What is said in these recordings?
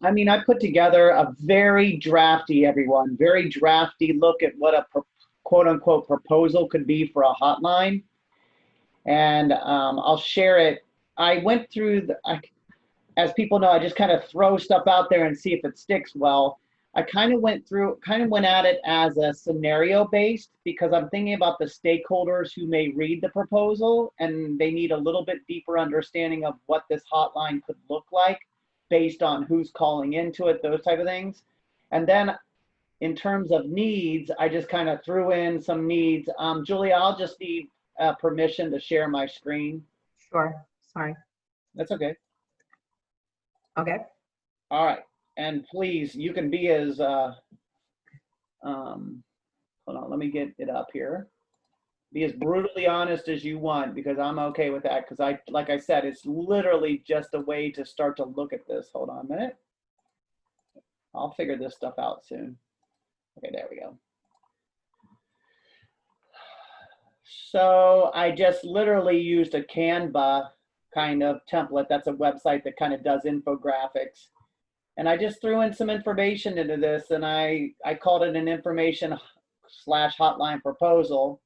I mean, I put together a very drafty, everyone, very drafty look at what a quote unquote proposal could be for a hotline. And I'll share it. I went through, as people know, I just kind of throw stuff out there and see if it sticks well. I kind of went at it as a scenario based because I'm thinking about the stakeholders who may read the proposal and they need a little bit deeper understanding of what this hotline could look like based on who's calling into it, those type of things. And then in terms of needs, I just kind of threw in some needs. Julia, I'll just need permission to share my screen. Sure. Sorry. That's okay. Okay. All right. And please, you can be as, hold on, let me get it up here. Be as brutally honest as you want because I'm okay with that because like I said, it's literally just a way to start to look at this. Hold on a minute. I'll figure this stuff out soon. Okay, there we go. So I just literally used a Canva kind of template. That's a website that kind of does infographics. And I just threw in some information into this and I called it an information/hotline proposal.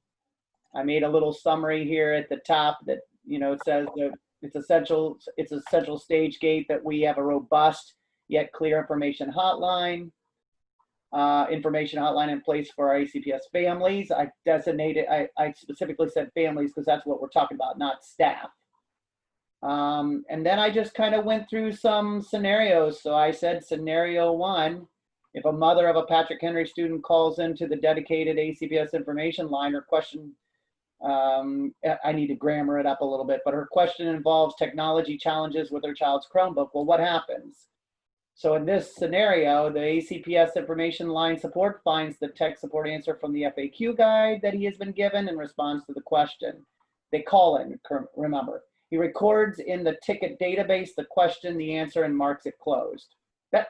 I made a little summary here at the top that, you know, it says that it's essential stage gate that we have a robust yet clear information hotline in place for our ACPS families. I specifically said families because that's what we're talking about, not staff. And then I just kind of went through some scenarios. So I said scenario 1, if a mother of a Patrick Henry student calls into the dedicated ACPS information line, her question, I need to grammar it up a little bit, but her question involves technology challenges with her child's Chromebook. Well, what happens? So in this scenario, the ACPS information line support finds the tech support answer from the FAQ guide that he has been given and responds to the question. They call in, remember. He records in the ticket database the question, the answer, and marks it closed.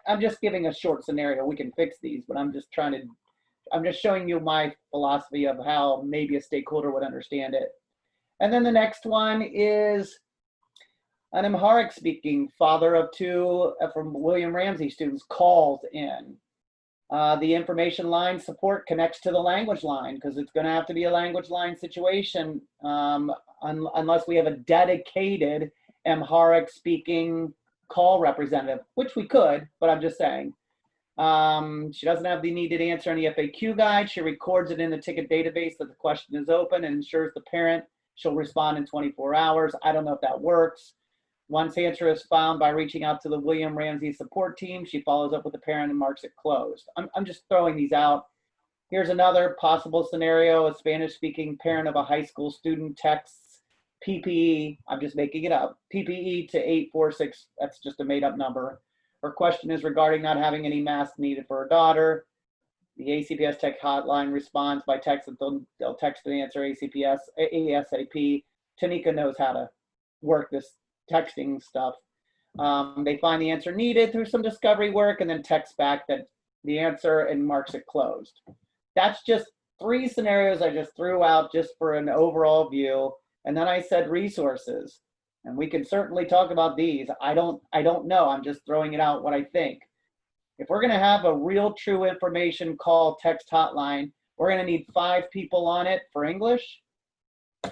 I'm just giving a short scenario. We can fix these, but I'm just showing you my philosophy of how maybe a stakeholder would understand it. And then the next one is an Amharic speaking father of 2 from William Ramsey students calls in. The information line support connects to the language line because it's going to have to be a language line situation unless we have a dedicated Amharic speaking call representative, which we could, but I'm just saying. She doesn't have the needed answer in the FAQ guide. She records it in the ticket database that the question is open and ensures the parent she'll respond in 24 hours. I don't know if that works. Once answer is found by reaching out to the William Ramsey support team, she follows up with the parent and marks it closed. I'm just throwing these out. Here's another possible scenario. A Spanish-speaking parent of a high school student texts PPE, I'm just making it up, PPE to 846, that's just a made-up number. Her question is regarding not having any masks needed for her daughter. The ACPS tech hotline responds by text that they'll text an answer ACPS ASAP. Tanika knows how to work this texting stuff. They find the answer needed through some discovery work and then text back that the answer and marks it closed. That's just 3 scenarios I just threw out just for an overall view. And then I said resources, and we can certainly talk about these. I don't know. I'm just throwing it out what I think. If we're going to have a real true information call text hotline, we're going to need 5 people on it for English,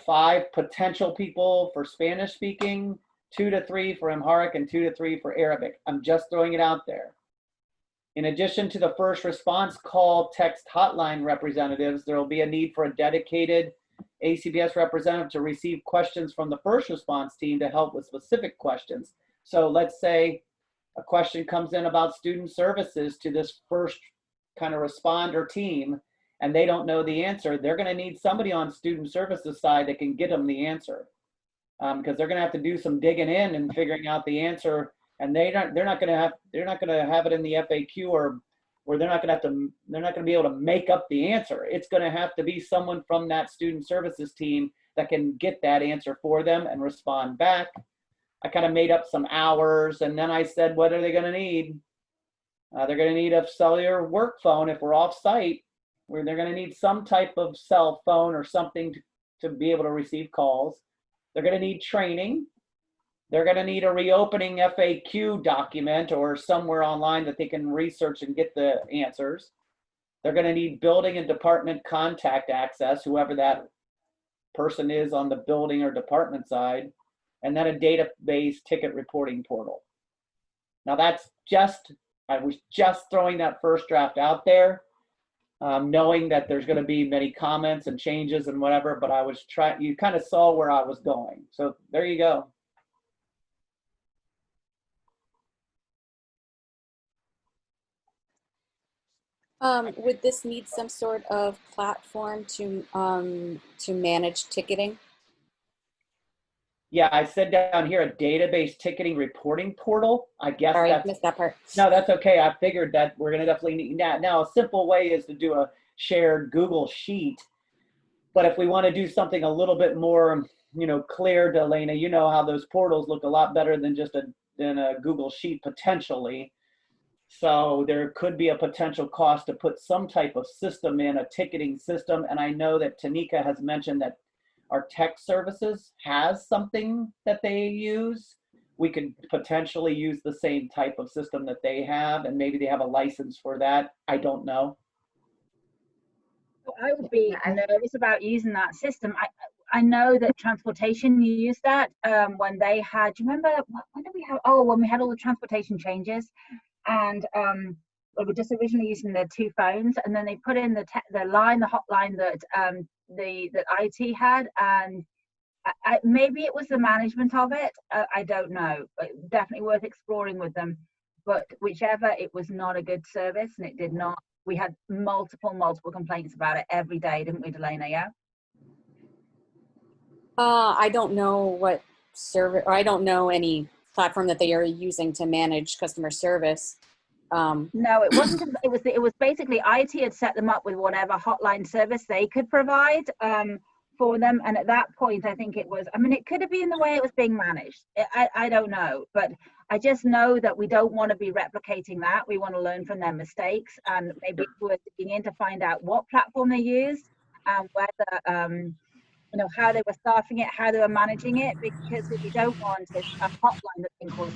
5 potential people for Spanish speaking, 2 to 3 for Amharic, and 2 to 3 for Arabic. I'm just throwing it out there. In addition to the first response call text hotline representatives, there will be a need for a dedicated ACPS representative to receive questions from the first response team to help with specific questions. So let's say a question comes in about student services to this first kind of responder team, and they don't know the answer. They're going to need somebody on student services side that can get them the answer, because they're going to have to do some digging in and figuring out the answer. And they're not going to have it in the FAQ or they're not going to be able to make up the answer. It's going to have to be someone from that student services team that can get that answer for them and respond back. I kind of made up some hours, and then I said, what are they going to need? They're going to need a cellular work phone if we're off site, where they're going to need some type of cell phone or something to be able to receive calls. They're going to need training. They're going to need a reopening FAQ document or somewhere online that they can research and get the answers. They're going to need building and department contact access, whoever that person is on the building or department side, and then a database ticket reporting portal. Now that's just, I was just throwing that first draft out there, knowing that there's going to be many comments and changes and whatever, but I was trying, you kind of saw where I was going. So there you go. Would this need some sort of platform to manage ticketing? Yeah, I said down here a database ticketing reporting portal. I guess Sorry, I that's, missed that part. no, that's okay. I figured that we're gonna definitely need that. Now, a simple way is to do a shared Google Sheet. But if we want to do something a little bit more, you know, clear, Delana, you know how those portals look a lot better than just a Google Sheet potentially. So there could be a potential cost to put some type of system in, a ticketing system. And I know that Tanika has mentioned that our tech services has something that they use. We could potentially use the same type of system that they have, and maybe they have a license for that. I don't know. I would be nervous about using that system. I know that transportation used that when they had, do you remember, when did we have, oh, when we had all the transportation changes, and we were just originally using the 2 phones, and then they put in the hotline that that IT had, and maybe it was the management of it. I don't know, but definitely worth exploring with them. But whichever, it was not a good service, and it did not. We had multiple complaints about it every day, didn't we, Delana? Yeah. I don't know what service, or I don't know any platform that they are using to manage customer service. No, it wasn't. It was basically IT had set them up with whatever hotline service they could provide for them. And at that point, I think it was, I mean, it could have been the way it was being managed. I don't know, but I just know that we don't want to be replicating that. We want to learn from their mistakes, and maybe we're digging in to find out what platform they used and whether, you know, how they were staffing it, how they were managing it, because what you don't want is a hotline that can cause,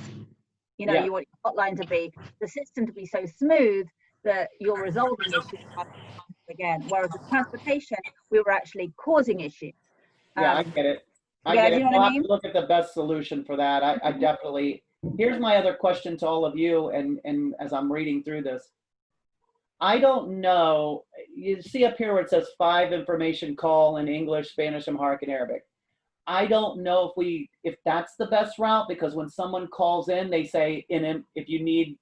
you know, Yeah. you want your hotline to be, the system to be so smooth that you're resolving issues again. Whereas with transportation, we were actually causing issues. Yeah, I get it. I yeah, get do it. you know what We'll I have mean? to look at the best solution for that. I definitely, here's my other question to all of you, and as I'm reading through this. I don't know, you see up here where it says 5 information call in English, Spanish, Amharic, and Arabic. I don't know if that's the best route, because when someone calls in, they say if you need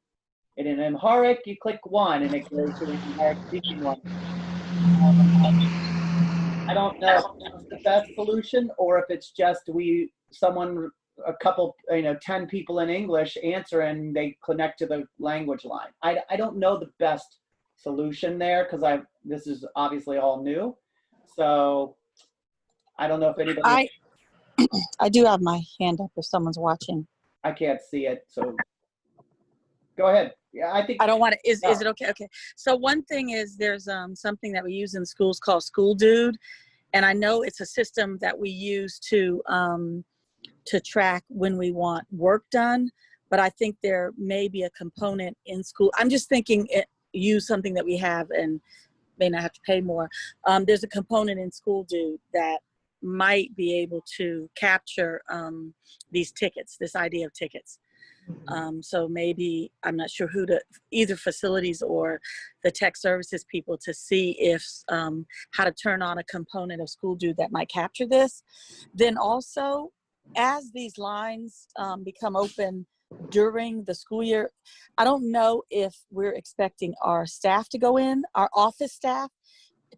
it in Amharic, you click 1 and it goes to the Amharic speaking one. I don't know if that's the best solution, or if it's just a couple, 10 people in English answer and they connect to the language line. I don't know the best solution there, because this is obviously all new. So I don't know if anybody. I do have my hand up if someone's watching. I can't see it, so go ahead. Yeah, I think. I don't want to, is it okay? Okay. So one thing is there's something that we use in schools called School Dude. And I know it's a system that we use to track when we want work done, but I think there may be a component in school. I'm just thinking use something that we have and may not have to pay more. There's a component in School Dude that might be able to capture these tickets, this idea of tickets. So maybe, I'm not sure who to, either facilities or the tech services people, to see if how to turn on a component of School Dude that might capture this. Then also, as these lines become open during the school year, I don't know if we're expecting our staff to go in, our office staff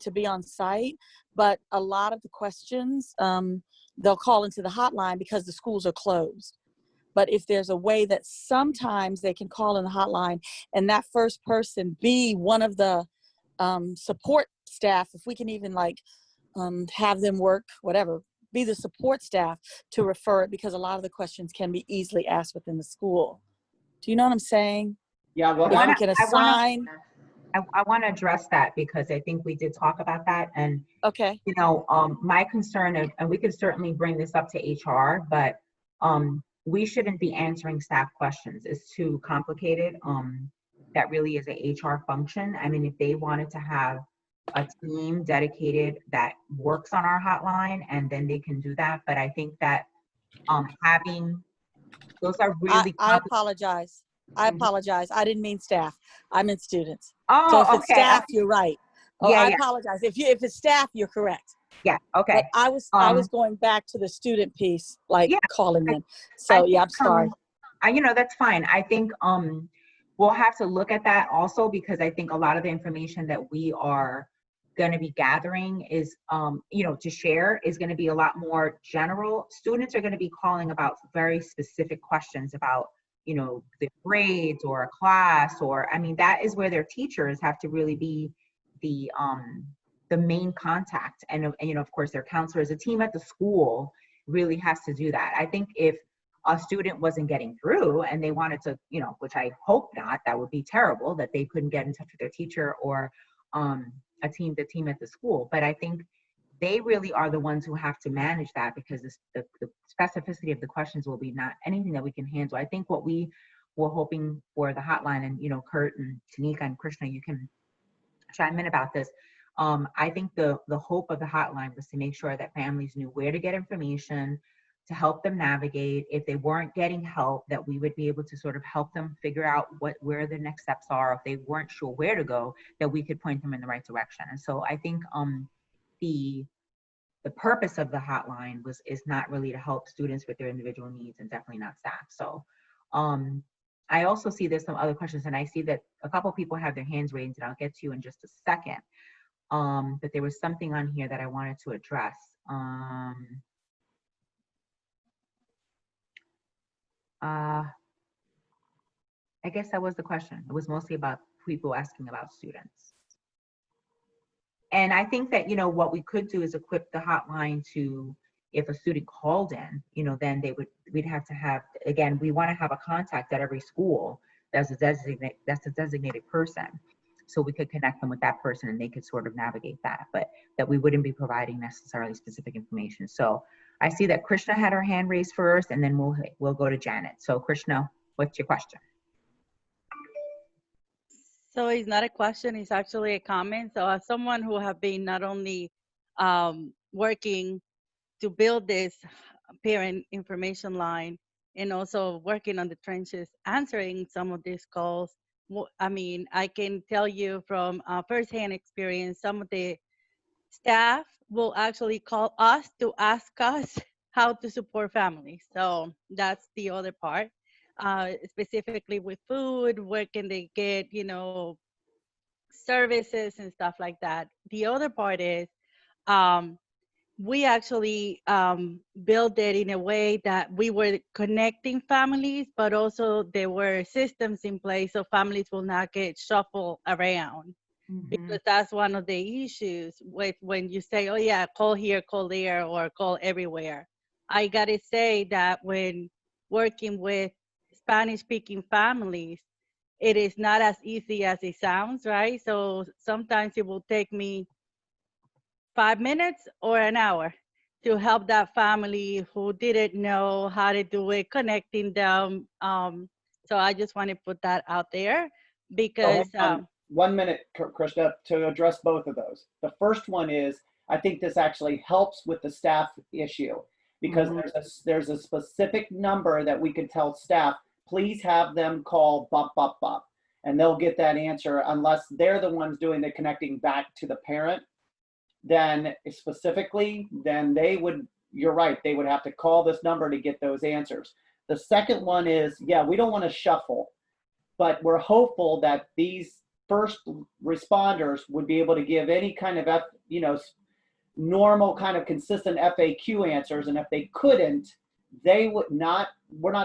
to be on site, but a lot of the questions, they'll call into the hotline because the schools are closed. But if there's a way that sometimes they can call in the hotline and that first person be one of the support staff, if we can even have them work, whatever, be the support staff to refer it, because a lot of the questions can be easily asked within the school. Do you know what I'm saying? Yeah, well, If we can assign. I want to address that, because I think we did talk about that. And, Okay. you know, my concern, and we can certainly bring this up to HR, but we shouldn't be answering staff questions. It's too complicated. That really is a HR function. I mean, if they wanted to have a team dedicated that works on our hotline, and then they can do that. But I think that having those are really I apologize. I Mhm. apologize. I didn't mean staff. I meant students. So Oh, if it's okay. staff, you're right. Oh, Yeah, I yeah, apologize. If it's staff, you're correct. yeah. Okay. But I was going back to the student piece, like Yeah, calling I- them. So I yeah, I'm think, sorry. that's fine. I think we'll have to look at that also, because I think a lot of the information that we are going to be gathering is to share is going to be a lot more general. Students are going to be calling about very specific questions about the grades or a class, or I mean, that is where their teachers have to really be the main contact, and of course their counselors. A team at the school really has to do that. I think if a student wasn't getting through and they wanted to, which I hope not, that would be terrible, that they couldn't get in touch with their teacher or the team at the school. But I think they really are the ones who have to manage that, because the specificity of the questions will be not anything that we can handle. I think what we were hoping for the hotline, and Kurt and Tanika and Krishna, you can chime in about this. I think the hope of the hotline was to make sure that families knew where to get information, to help them navigate. If they weren't getting help, that we would be able to sort of help them figure out where the next steps are. If they weren't sure where to go, that we could point them in the right direction. And so I think the purpose of the hotline is not really to help students with their individual needs, and definitely not staff. So I also see there's some other questions, and I see that a couple people have their hands raised, and I'll get to you in just a second. But there was something on here that I wanted to address. I guess that was the question. It was mostly about people asking about students. And I think that, what we could do is equip the hotline to, if a student called in, then we'd have to have, again, we want to have a contact at every school that's a designated person. So we could connect them with that person and they could sort of navigate that, but that we wouldn't be providing necessarily specific information. So I see that Krishna had her hand raised first, and then we'll go to Janet. So Krishna, what's your question? So it's not a question, it's actually a comment. So as someone who have been not only working to build this parent information line, and also working on the trenches, answering some of these calls, I mean, I can tell you from firsthand experience, some of the staff will actually call us to ask us how to support families. So that's the other part. Specifically with food, where can they get, services and stuff like that. The other part is we actually built it in a way that we were connecting families, but also there were systems in place so families will not get shuffled around. Because that's one of the issues with when you say, oh yeah, call here, call there, or call everywhere. I gotta say that when working with Spanish speaking families, it is not as easy as it sounds, right? So sometimes it will take me 5 minutes or an hour to help that family who didn't know how to do it, connecting them. So I just want to put that out there because 1 minute, Krishna, to address both of those. The first one is, I think this actually helps with the staff issue, because there's a specific number that we could tell staff, please have them call bop, bop, bop, and they'll get that answer unless they're the ones doing the connecting back to the parent. Then specifically, then you're right, they would have to call this number to get those answers. The second one is, yeah, we don't want to shuffle, but we're hopeful that these first responders would be able to give any kind of, normal kind of consistent FAQ answers. And if they couldn't, we're not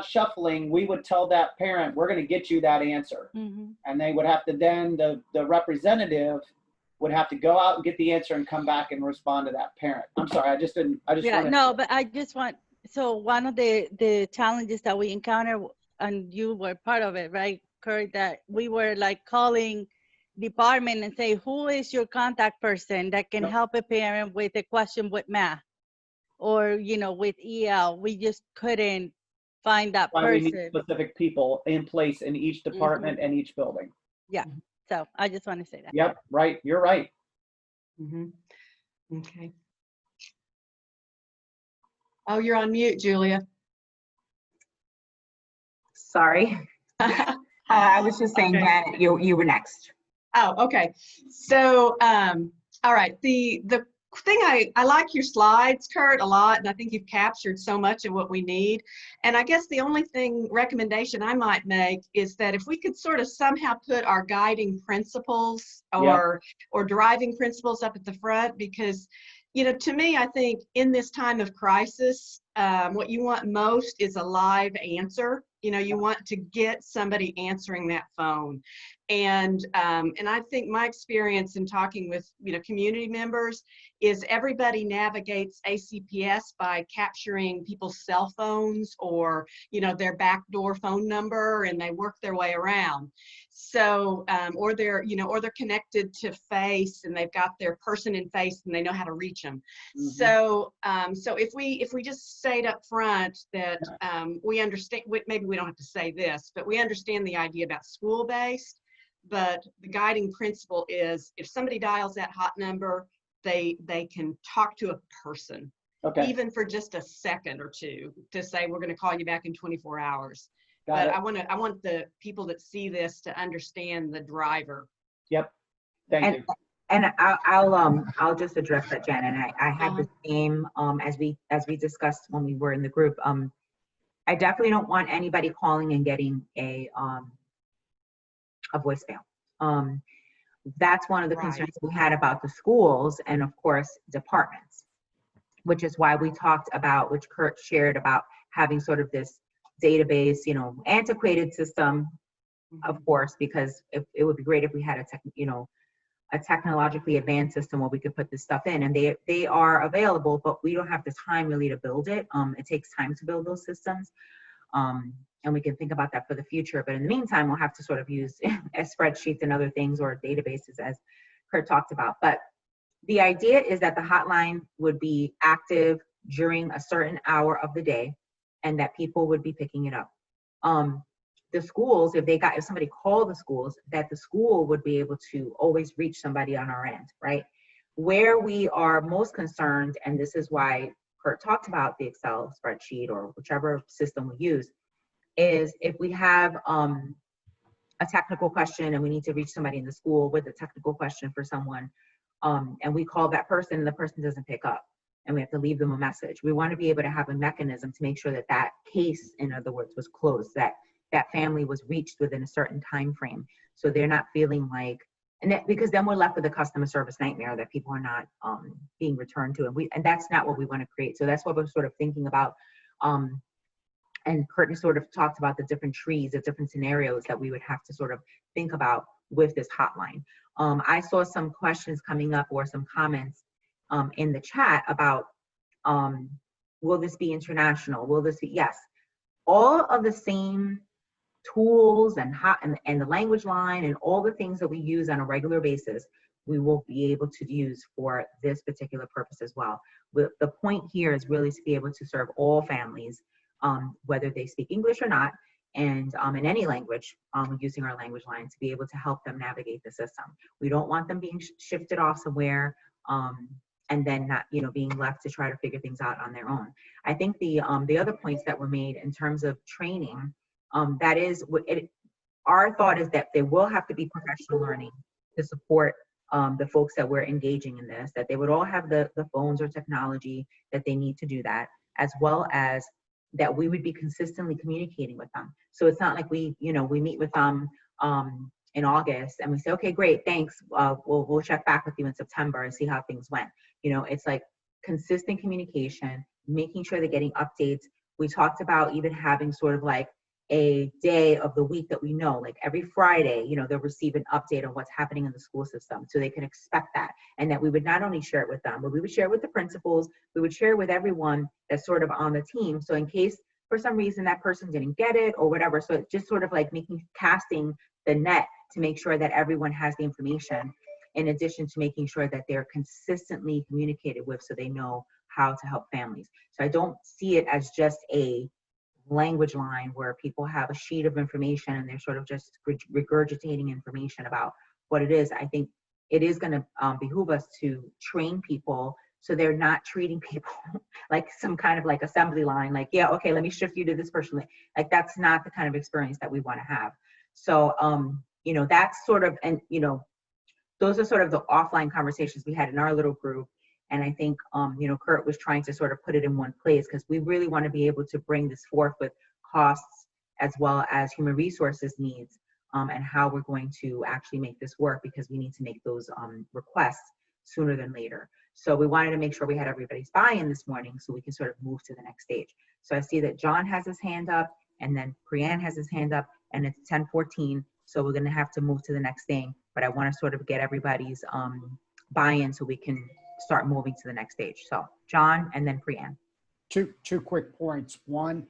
shuffling. We would tell that parent, we're going to get you that answer. And they would have to then, the representative would have to go out and get the answer and come back and respond to that parent. I'm sorry, but I just want, so one of the challenges that we encountered, and you were part of it, right, Kurt, that we were like calling department and say, who is your contact person that can help a parent with a question with math or, with EL? We just couldn't find that Why we need person. specific people in place in each department and each building. Yeah. So I just want to say that. Yep, right, you're right. Mhm. Okay. Oh, you're on mute, Julia. Sorry. I was just saying, Okay. Janet, you were next. Oh, okay. So, all right. The thing I like your slides, Kurt, a lot, and I think you've captured so much of what we need. And I guess the only recommendation I might make is that if we could sort of somehow put our guiding principles or driving principles up at the front, because, you know, to me, I think in this time of crisis, what you want most is a live answer. You know, you want to get somebody answering that phone. And I think my experience in talking with, you know, community members is everybody navigates ACPS by capturing people's cell phones or, you know, their backdoor phone number, and they work their way around. So, or they're, you know, or they're connected to Face and they've got their person in Face and they know how to reach them. So, so if we just stayed up front that we understand, maybe we don't have to say this, but we understand the idea about school-based, but the guiding principle is if somebody dials that hot number, they can talk to a person, Okay, even for just a second or two, to say, we're going to call you back in 24 hours. got But it. I want the people that see this to understand the driver. Yep, thank And you. and I'll just address that, Janet. I have the same as we discussed when we were in the group. I definitely don't want anybody calling and getting a voicemail. That's one of the Right. concerns we had about the schools and of course departments, which is why we talked about, which Kurt shared about having sort of this database, you know, antiquated system, of course, because it would be great if we had a technologically advanced system where we could put this stuff in, and they are available, but we don't have the time really to build it. It takes time to build those systems. And we can think about that for the future. But in the meantime, we'll have to sort of use spreadsheets and other things or databases as Kurt talked about. But the idea is that the hotline would be active during a certain hour of the day and that people would be picking it up. The schools, if somebody called the schools, that the school would be able to always reach somebody on our end, right? Where we are most concerned, and this is why Kurt talked about the Excel spreadsheet or whichever system we use, is if we have a technical question and we need to reach somebody in the school with a technical question for someone, and we call that person and the person doesn't pick up, and we have to leave them a message. We want to be able to have a mechanism to make sure that that case, in other words, was closed, that that family was reached within a certain time frame, so they're not feeling like, because then we're left with a customer service nightmare that people are not being returned to, and that's not what we want to create. So that's what we're sort of thinking about. And Curtin sort of talked about the different trees, the different scenarios that we would have to sort of think about with this hotline. I saw some questions coming up or some comments in the chat about, will this be international? Will this be, yes. All of the same tools and the language line and all the things that we use on a regular basis, we will be able to use for this particular purpose as well. The point here is really to be able to serve all families, whether they speak English or not, and in any language, using our language line to be able to help them navigate the system. We don't want them being shifted off somewhere and then not, being left to try to figure things out on their own. I think the other points that were made in terms of training, that is what our thought is, that there will have to be professional learning to support the folks that we're engaging in this, that they would all have the phones or technology that they need to do that, as well as that we would be consistently communicating with them. So it's not like we meet with them in August and we say, okay, great, thanks. We'll check back with you in September and see how things went. It's like consistent communication, making sure they're getting updates. We talked about even having sort of like a day of the week that we know, like every Friday, they'll receive an update on what's happening in the school system, so they can expect that. And that we would not only share it with them, but we would share it with the principals, we would share it with everyone that's sort of on the team. So in case for some reason that person didn't get it or whatever, so it's just sort of like casting the net to make sure that everyone has the information, in addition to making sure that they're consistently communicated with so they know how to help families. So I don't see it as just a language line where people have a sheet of information and they're sort of just regurgitating information about what it is. I think it is going to behoove us to train people so they're not treating people like some kind of like assembly line, like, yeah, okay, let me shift you to this person. Like that's not the kind of experience that we want to have. So, you know, that's sort of, and, you know, those are sort of the offline conversations we had in our little group. And I think, you know, Kurt was trying to sort of put it in one place because we really want to be able to bring this forth with costs as well as human resources needs, and how we're going to actually make this work, because we need to make those requests sooner than later. So we wanted to make sure we had everybody's buy-in this morning so we can sort of move to the next stage. So I see that John has his hand up, and then Priyan has his hand up, and it's 10:14. So we're going to have to move to the next thing. But I want to sort of get everybody's buy-in so we can start moving to the next stage. So John and then Priyan. Two quick points. One,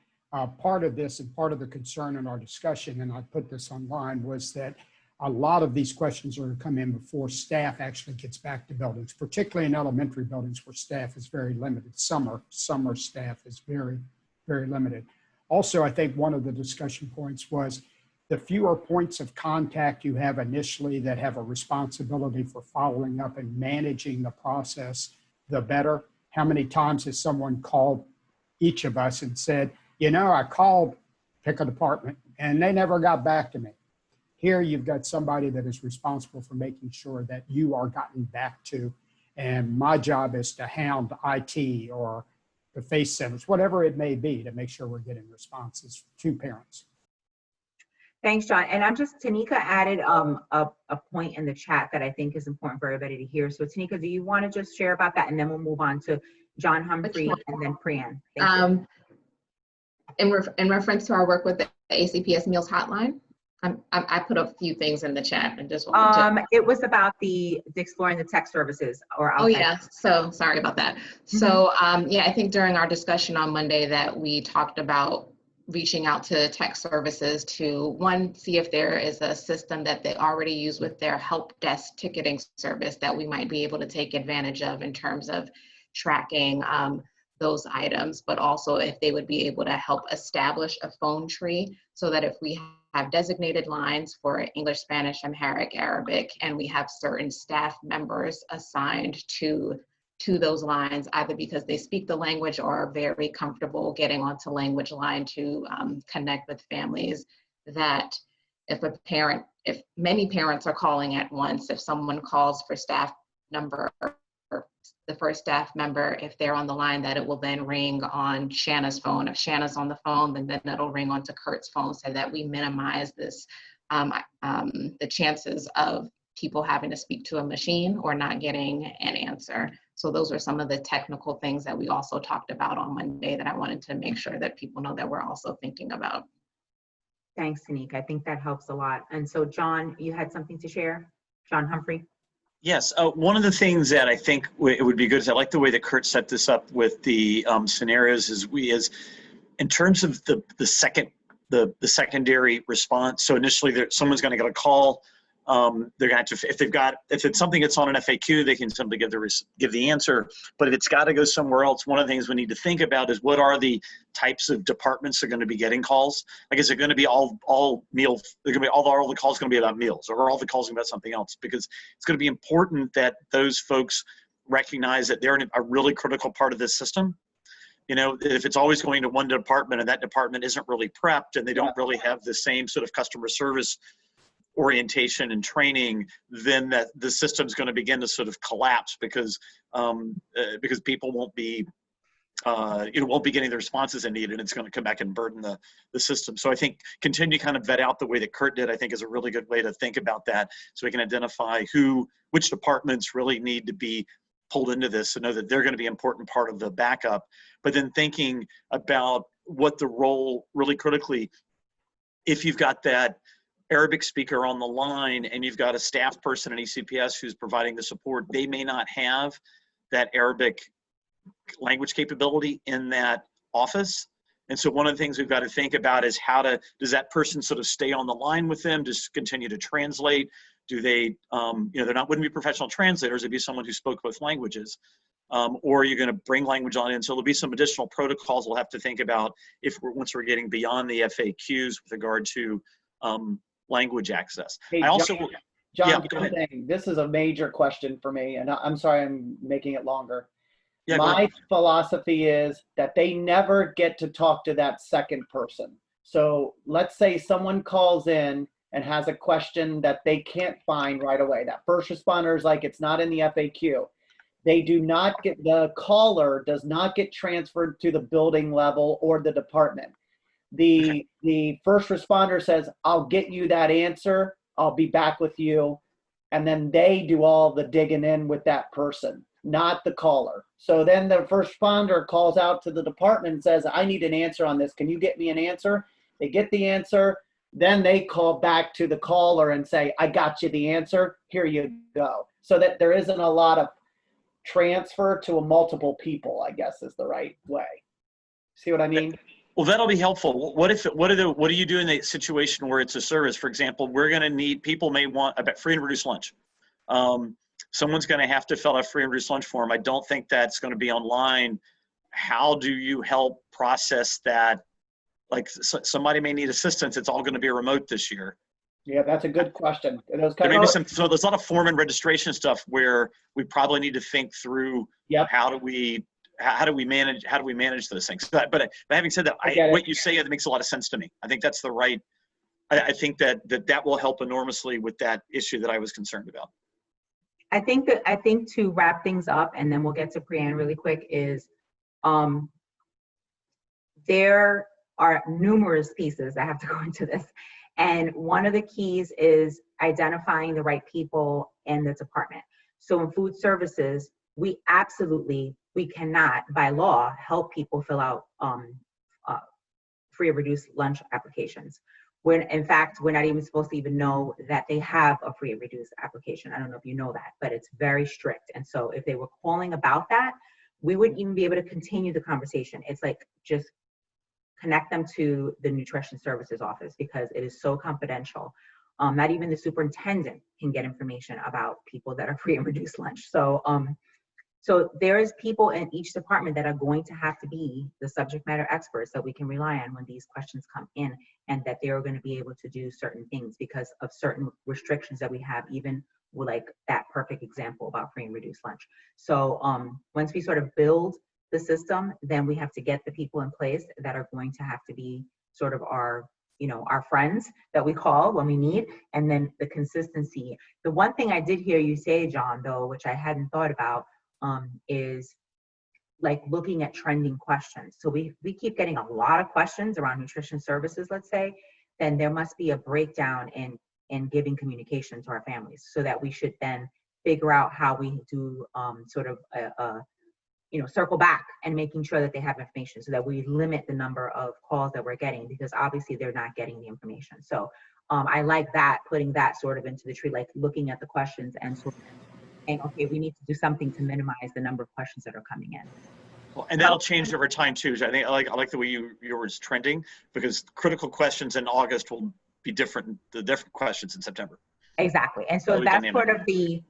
part of this and part of the concern in our discussion, and I put this online, was that a lot of these questions are going to come in before staff actually gets back to buildings, particularly in elementary buildings where staff is very limited. Summer staff is very, very limited. Also, I think one of the discussion points was the fewer points of contact you have initially that have a responsibility for following up and managing the process, the better. How many times has someone called each of us and said, you know, I called, pick a department, and they never got back to me. Here you've got somebody that is responsible for making sure that you are gotten back to. And my job is to hound IT or the FACE centers, whatever it may be, to make sure we're getting responses to parents. Thanks, John. And I'm just, Tanika added a point in the chat that I think is important for everybody to hear. So Tanika, do you want to just share about that? And then we'll move on to John Humphrey and then Priyan. Thank you. In reference to our work with the ACPS Meals Hotline, I put a few things in the chat and just wanted to. It was about the exploring the tech services or outside. Oh yeah, so sorry about that. Mm-hmm. So yeah, I think during our discussion on Monday that we talked about reaching out to tech services to, one, see if there is a system that they already use with their help desk ticketing service that we might be able to take advantage of in terms of tracking those items, but also if they would be able to help establish a phone tree so that if we have designated lines for English, Spanish, Amharic, Arabic, and we have certain staff members assigned to those lines, either because they speak the language or are very comfortable getting onto language line to connect with families, that if many parents are calling at once, if someone calls for staff number, or the first staff member, if they're on the line, that it will then ring on Shanna's phone. If Shanna's on the phone, then it'll ring onto Kurt's phone, so that we minimize this, the chances of people having to speak to a machine or not getting an answer. So those are some of the technical things that we also talked about on Monday that I wanted to make sure that people know that we're also thinking about. Thanks, Tanika. I think that helps a lot. And so John, you had something to share? John Humphrey? Yes, one of the things that I think it would be good is, I like the way that Kurt set this up with the scenarios, is in terms of the secondary response. So initially someone's going to get a call. They're going to have to, if it's something that's on an FAQ, they can simply give the answer. But if it's got to go somewhere else, one of the things we need to think about is, what are the types of departments that are going to be getting calls? Like, is it going to be all meal? They're going to be all the calls going to be about meals, or all the calls going to be about something else? Because it's going to be important that those folks recognize that they're a really critical part of this system. You know, if it's always going to one department and that department isn't really prepped and they don't really have the same sort of customer service orientation and training, then that the system's going to begin to sort of collapse, because people won't be getting the responses they need, and it's going to come back and burden the system. So I think continue to kind of vet out the way that Kurt did, I think, is a really good way to think about that, so we can identify which departments really need to be pulled into this, and know that they're going to be an important part of the backup. But then thinking about what the role, really critically, if you've got that Arabic speaker on the line and you've got a staff person at ECPS who's providing the support, they may not have that Arabic language capability in that office. And so one of the things we've got to think about is, does that person sort of stay on the line with them, just continue to translate? Do they, wouldn't be professional translators, it'd be someone who spoke both languages. or you're going to bring language on in. So there'll be some additional protocols we'll have to think about once we're getting beyond the FAQs with regard to language access. Hey, I also, John, yeah, one go ahead. thing. This is a major question for me, and I'm sorry I'm making it longer. Yeah, go ahead. My philosophy is that they never get to talk to that second person. So let's say someone calls in and has a question that they can't find right away. That first responder is like, it's not in the FAQ. They do not get, the caller does not get transferred to the building level or the department. The first responder says, I'll get you that answer. I'll be back with you. And then they do all the digging in with that person, not the caller. So then the first responder calls out to the department and says, I need an answer on this. Can you get me an answer? They get the answer. Then they call back to the caller and say, I got you the answer. Here you go. So that there isn't a lot of transfer to multiple people, I guess is the right way. See what I mean? Well, that'll be helpful. What do you do in a situation where it's a service? For example, we're going to need, people may want, I bet, free and reduced lunch. Someone's going to have to fill out a free and reduced lunch form. I don't think that's going to be online. How do you help process that? Like somebody may need assistance. It's all going to be remote this year. Yeah, that's a good question. So there's a lot of form and registration stuff where we probably need to think through. Yep. How do we manage those things? But having said that, what you say, it makes a lot of sense to me. I think that's the right. I think that will help enormously with that issue that I was concerned about. I think to wrap things up, and then we'll get to Priyan really quick, is there are numerous pieces that have to go into this. And one of the keys is identifying the right people in the department. So in food services, we cannot, by law, help people fill out free or reduced lunch applications. When in fact, we're not even supposed to even know that they have a free or reduced application. I don't know if you know that, but it's very strict. And so if they were calling about that, we wouldn't even be able to continue the conversation. It's like, just connect them to the nutrition services office because it is so confidential. Not even the superintendent can get information about people that are free and reduced lunch. So there is people in each department that are going to have to be the subject matter experts that we can rely on when these questions come in, and that they are going to be able to do certain things because of certain restrictions that we have, even with like that perfect example about free and reduced lunch. So once we sort of build the system, then we have to get the people in place that are going to have to be sort of our friends that we call when we need, and then the consistency. The one thing I did hear you say, John, though, which I hadn't thought about, is like looking at trending questions. So we keep getting a lot of questions around nutrition services, let's say, then there must be a breakdown in giving communication to our families, so that we should then figure out how we do sort of circle back and making sure that they have information, so that we limit the number of calls that we're getting, because obviously they're not getting the information. So I like that, putting that sort of into the tree, like looking at the questions and sort of saying, okay, we need to do something to minimize the number of questions that are coming in. Well, and that'll change over time too. I think I like the way yours trending, because critical questions in August will be different. The different questions in September. Exactly, and so that's sort of the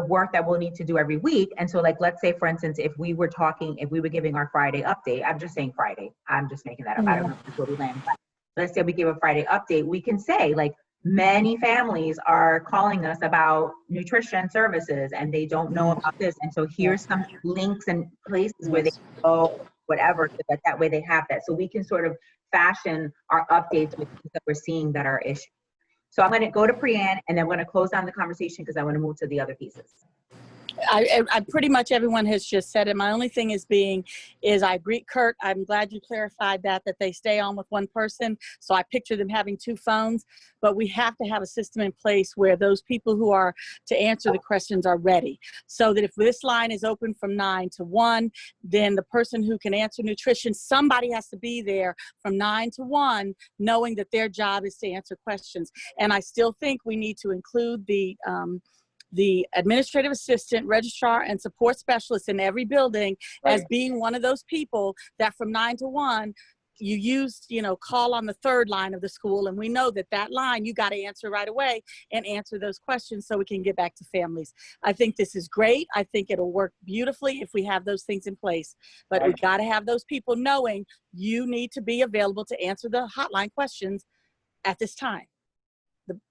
work that we'll need to do every week. And so, like, let's say, for instance, if we were giving our Friday update, I'm just saying Friday. I'm just making that up. I don't know if it's where we land. But let's say we give a Friday update. We can say, like, many families are calling us about nutrition services and they don't know about this. And so here's some links and places where they can go, whatever, so that way they have that. So we can sort of fashion our updates with things that we're seeing that are issues. So I'm going to go to Priyan, and then I'm going to close down the conversation because I want to move to the other pieces. I pretty much everyone has just said it. My only thing is I agree, Kurt. I'm glad you clarified that they stay on with one person. So I picture them having two phones, but we have to have a system in place where those people who are to answer the questions are ready. So that if this line is open from 9 to 1, then the person who can answer nutrition, somebody has to be there from 9 to 1, knowing that their job is to answer questions. And I still think we need to include the administrative assistant, registrar, and support specialist in every building as being one of those people that from 9 to 1 you used, call on the third line of the school, and we know that that line, you got to answer right away and answer those questions so we can get back to families. I think this is great. I think it'll work beautifully if we have those things in place, but we got to have those people knowing you need to be available to answer the hotline questions at this time,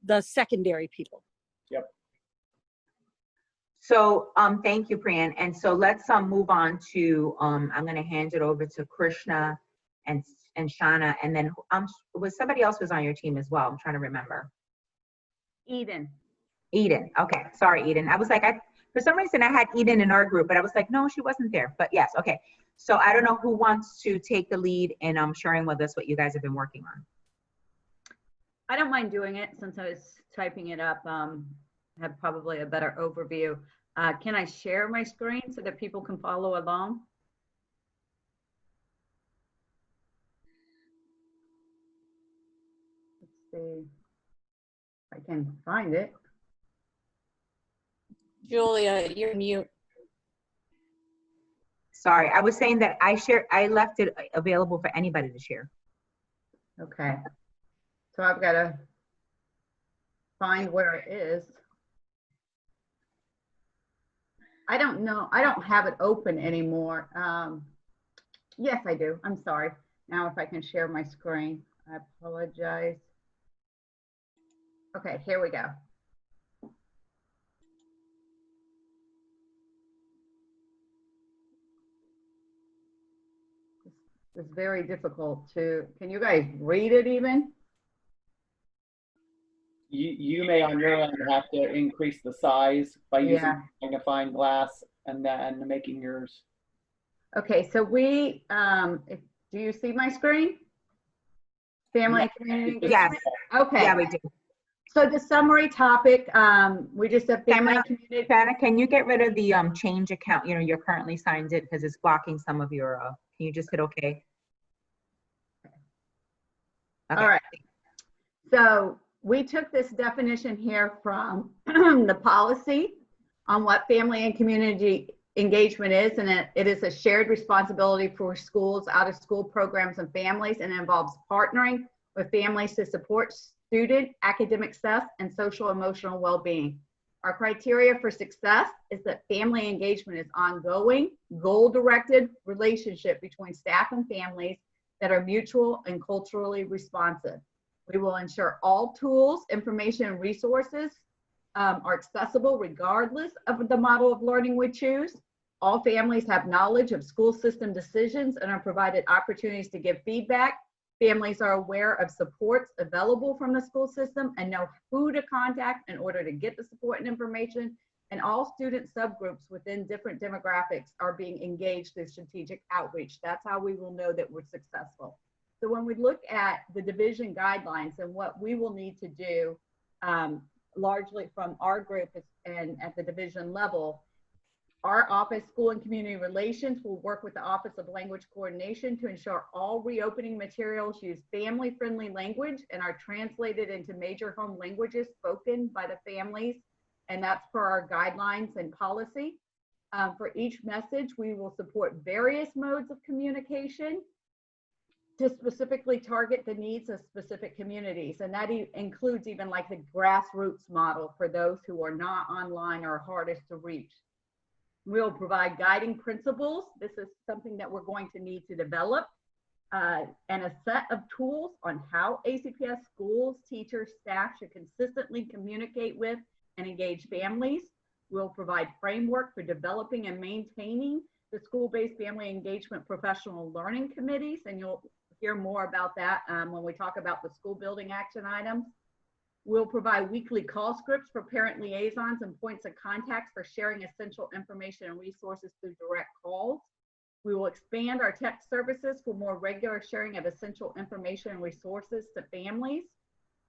the secondary people. Yep. So thank you, Priyan. And so let's move on to, I'm going to hand it over to Krishna and Shauna, and then was somebody else was on your team as well? I'm trying to remember. Eden. Eden. Okay. Sorry, Eden. I was like, for some reason I had Eden in our group, but I was like, no, she wasn't there. But yes. Okay. So I don't know who wants to take the lead in sharing with us what you guys have been working on. I don't mind doing it since I was typing it up. Have probably a better overview. Can I share my screen so that people can follow along? Let's see if I can find it. Julia, you're mute. Sorry, I was saying that I left it available for anybody to share. Okay. So I've got to find where it is. I don't know. I don't have it open anymore. Yes, I do. I'm sorry. Now if I can share my screen, I apologize. Okay, here we go. It's very difficult to, can you guys read it even? You may on your end have to increase the size by using magnifying glass and then making yours. Okay, so we, do you see my screen? Family and community engagement? Yes. Okay. Yeah, we do. So the summary topic, we just have family and community. Shanna, can you get rid of the change account? You're currently signed in because it's blocking some of your, can you just hit okay? All right. So we took this definition here from the policy on what family and community engagement is, and it is a shared responsibility for schools, out-of-school programs, and families, and it involves partnering with families to support student academic success and social emotional well-being. Our criteria for success is that family engagement is ongoing, goal-directed relationship between staff and families that are mutual and culturally responsive. We will ensure all tools, information, and resources are accessible regardless of the model of learning we choose. All families have knowledge of school system decisions and are provided opportunities to give feedback. Families are aware of supports available from the school system and know who to contact in order to get the support and information. And all student subgroups within different demographics are being engaged through strategic outreach. That's how we will know that we're successful. So when we look at the division guidelines and what we will need to do, largely from our group and at the division level, our office, school and community relations, will work with the Office of Language Coordination to ensure all reopening materials use family-friendly language and are translated into major home languages spoken by the families, and that's per our guidelines and policy. For each message, we will support various modes of communication to specifically target the needs of specific communities. And that includes even like the grassroots model for those who are not online or hardest to reach. We'll provide guiding principles. This is something that we're going to need to develop, and a set of tools on how ACPS schools, teachers, staff should consistently communicate with and engage families. We'll provide framework for developing and maintaining the school-based family engagement professional learning committees, and you'll hear more about that when we talk about the school building action items. We'll provide weekly call scripts for parent liaisons and points of contact for sharing essential information and resources through direct calls. We will expand our text services for more regular sharing of essential information and resources to families,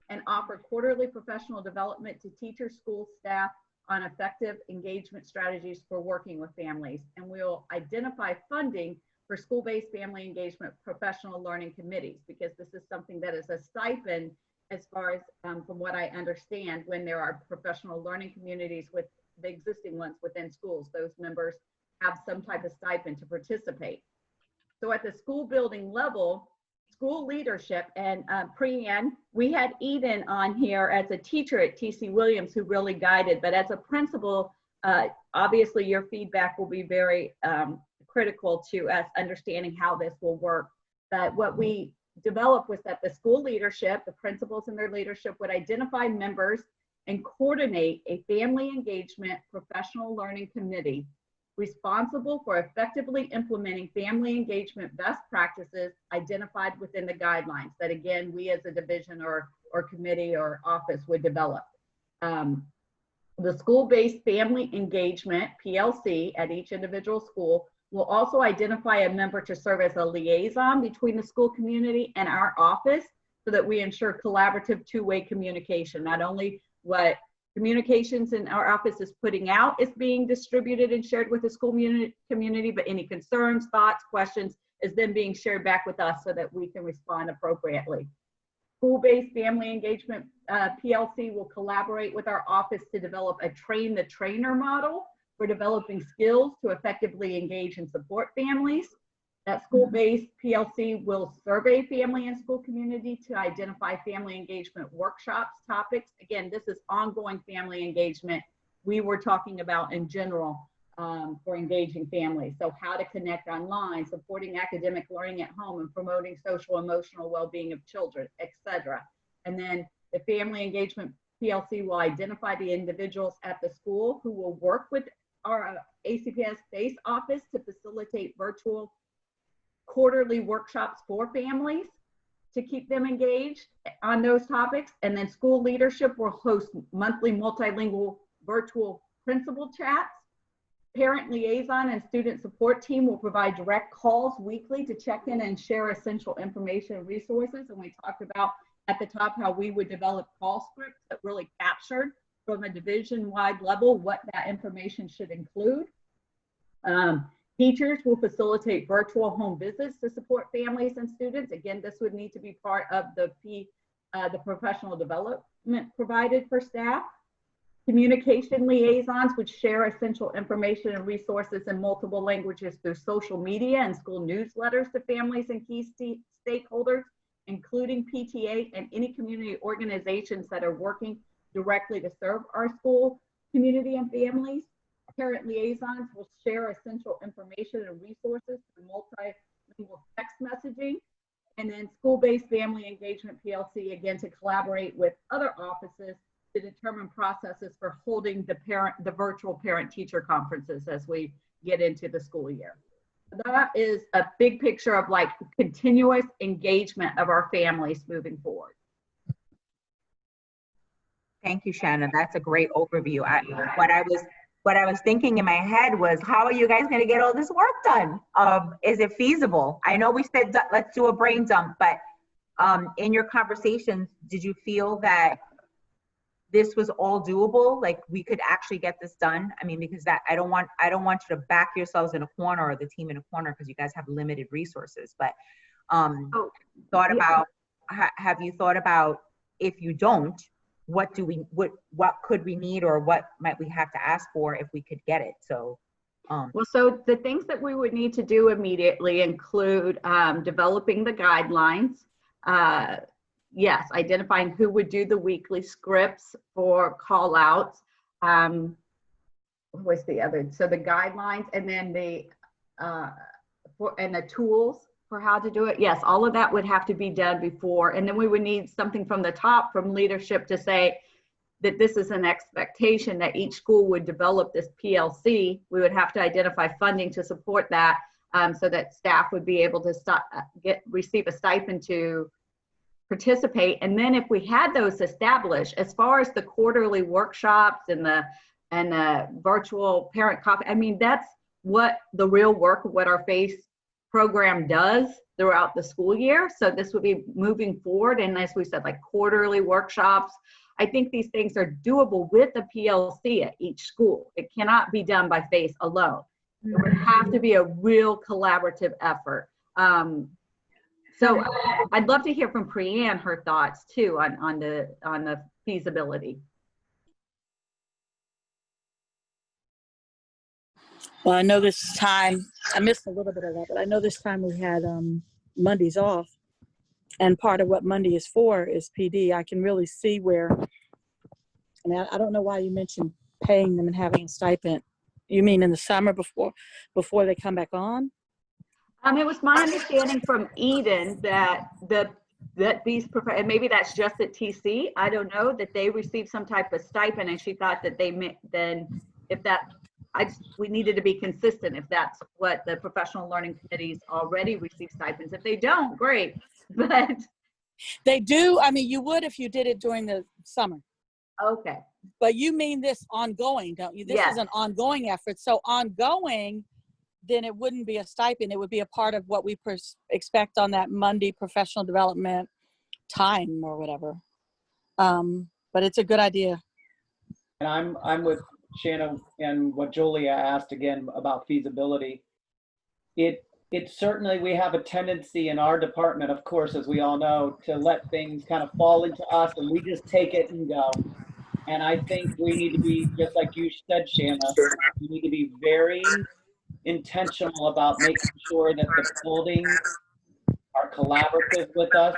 and offer quarterly professional development to teachers, school staff on effective engagement strategies for working with families. And we'll identify funding for school-based family engagement professional learning committees, because this is something that is a stipend as far as from what I understand, when there are professional learning communities with the existing ones within schools, those members have some type of stipend to participate. So at the school building level, school leadership, and Priyan, we had Eden on here as a teacher at TC Williams who really guided, but as a principal, obviously your feedback will be very critical to us understanding how this will work. But what we developed was that the school leadership, the principals and their leadership, would identify members and coordinate a family engagement professional learning committee responsible for effectively implementing family engagement best practices identified within the guidelines that, again, we as a division or committee or office would develop. The school-based family engagement, PLC, at each individual school will also identify a member to serve as a liaison between the school community and our office so that we ensure collaborative two-way communication. Not only what communications in our office is putting out is being distributed and shared with the school community, but any concerns, thoughts, questions is then being shared back with us so that we can respond appropriately. School-based family engagement PLC will collaborate with our office to develop a train the trainer model for developing skills to effectively engage and support families. That school-based PLC will survey family and school community to identify family engagement workshops, topics. Again, this is ongoing family engagement we were talking about in general for engaging families. So how to connect online, supporting academic learning at home, and promoting social emotional well-being of children, etc. And then the family engagement PLC will identify the individuals at the school who will work with our ACPS base office to facilitate virtual quarterly workshops for families to keep them engaged on those topics. And then school leadership will host monthly multilingual virtual principal chats. Parent liaison and student support team will provide direct calls weekly to check in and share essential information and resources. And we talked about at the top how we would develop call scripts that really captured from a division-wide level what that information should include. Teachers will facilitate virtual home visits to support families and students. Again, this would need to be part of the professional development provided for staff. Communication liaisons would share essential information and resources in multiple languages through social media and school newsletters to families and key stakeholders, including PTA and any community organizations that are working directly to serve our school community and families. Parent liaisons will share essential information and resources through multilingual text messaging. And then school-based family engagement PLC, again, to collaborate with other offices to determine processes for holding the virtual parent-teacher conferences as we get into the school year. That is a big picture of like continuous engagement of our families moving forward. Thank you, Shannon. That's a great overview. What I was thinking in my head was, how are you guys going to get all this work done? Is it feasible? I know we said let's do a brain dump, but in your conversations, did you feel that this was all doable? Like we could actually get this done? I mean, because I don't want you to back yourselves in a corner or the team in a corner because you guys have limited resources. But have you thought about if you don't? What could we need, or what might we have to ask for if we could get it? So so the things that we would need to do immediately include developing the guidelines. Yes, identifying who would do the weekly scripts for call outs. What's the other? So the guidelines, and then the tools for how to do it. Yes, all of that would have to be done before, and then we would need something from the top, from leadership, to say that this is an expectation that each school would develop this PLC. We would have to identify funding to support that, so that staff would be able to receive a stipend to participate. And then if we had those established, as far as the quarterly workshops and the virtual parent coffee, I mean, that's what the real work of what our FACE program does throughout the school year. So this would be moving forward. And as we said, like quarterly workshops, I think these things are doable with the PLC at each school. It cannot be done by FACE alone. It would have to be a real collaborative effort. So I'd love to hear from Priyan, her thoughts too on the feasibility. Well, I know this time, I missed a little bit of that, but I know this time we had Mondays off. And part of what Monday is for is PD. I can really see where, and I don't know why you mentioned paying them and having a stipend. You mean in the summer before they come back on? It was my understanding from Eden that these, and maybe that's just at TC, I don't know, that they received some type of stipend, and she thought that we needed to be consistent if that's what the professional learning committees already receive stipends. If they don't, great, but. They do. I mean, you would if you did it during the summer. Okay. But you mean this ongoing, don't you? This Yes. is an ongoing effort. So ongoing, then it wouldn't be a stipend. It would be a part of what we expect on that Monday professional development time or whatever. But it's a good idea. And I'm with Shannon and what Julia asked again about feasibility. It certainly, we have a tendency in our department, of course, as we all know, to let things kind of fall into us and we just take it and go. And I think we need to be, just like you said, Shanna, we need to be very intentional about making sure that the buildings are collaborative with us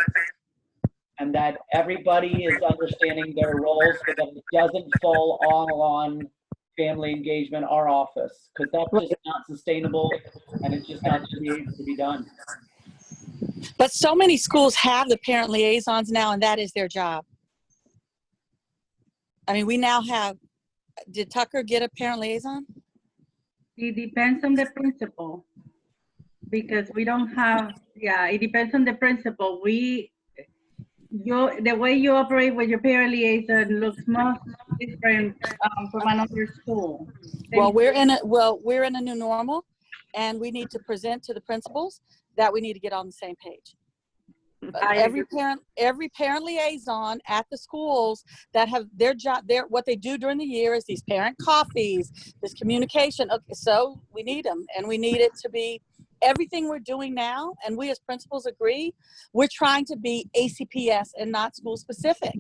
and that everybody is understanding their roles so that it doesn't fall all on family engagement, our office, because that's just not sustainable and it's just not to be done. But so many schools have the parent liaisons now, and that is their job. I mean, we now have, did Tucker get a parent liaison? It depends on the principal, because we don't have, it depends on the principal. The way you operate with your parent liaison looks much different from another school. Well, we're in a new normal, and we need to present to the principals that we need to get on the same page. Every parent liaison at the schools that have their job, what they do during the year is these parent coffees, this communication. Okay, so we need them, and we need it to be everything we're doing now. And we as principals agree, we're trying to be ACPS and not school specific.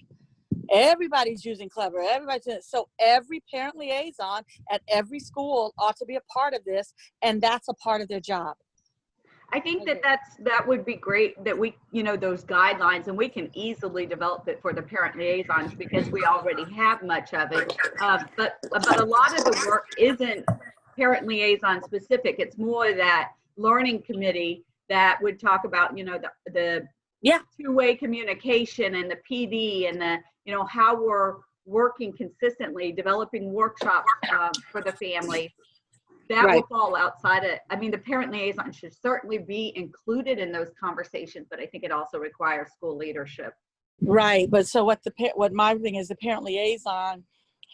Everybody's using Clever. Everybody's doing it. So every parent liaison at every school ought to be a part of this, and that's a part of their job. I think that would be great that we, those guidelines, and we can easily develop it for the parent liaisons because we already have much of it. But a lot of the work isn't parent liaison specific. It's more that learning committee that would talk about, the two-way communication and the PD and the, how we're working consistently, developing workshops for the family. That will fall outside it. I mean, the parent liaison should certainly be included in those conversations, but I think it also requires school leadership. Right, but so what my thing is, the parent liaison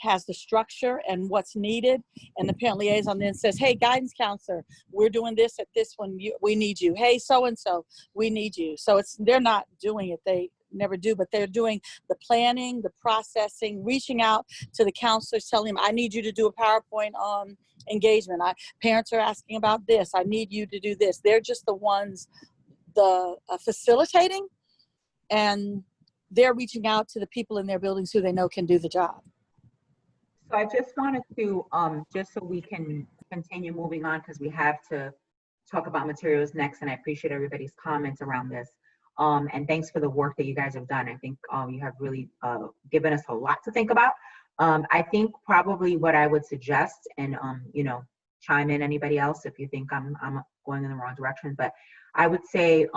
has the structure and what's needed, and the parent liaison then says, hey, guidance counselor, we're doing this at this one, we need you. Hey, so-and-so, we need you. So they're not doing it, they never do, but they're doing the planning, the processing, reaching out to the counselors, telling them, I need you to do a PowerPoint on engagement. Parents are asking about this. I need you to do this. They're just the ones, facilitating, and they're reaching out to the people in their buildings who they know can do the job. So I just wanted to, just so we can continue moving on, because we have to talk about materials next, and I appreciate everybody's comments around this. And thanks for the work that you guys have done. I think you have really given us a lot to think about. I think probably what I would suggest, and chime in anybody else if you think I'm going in the wrong direction, but I would say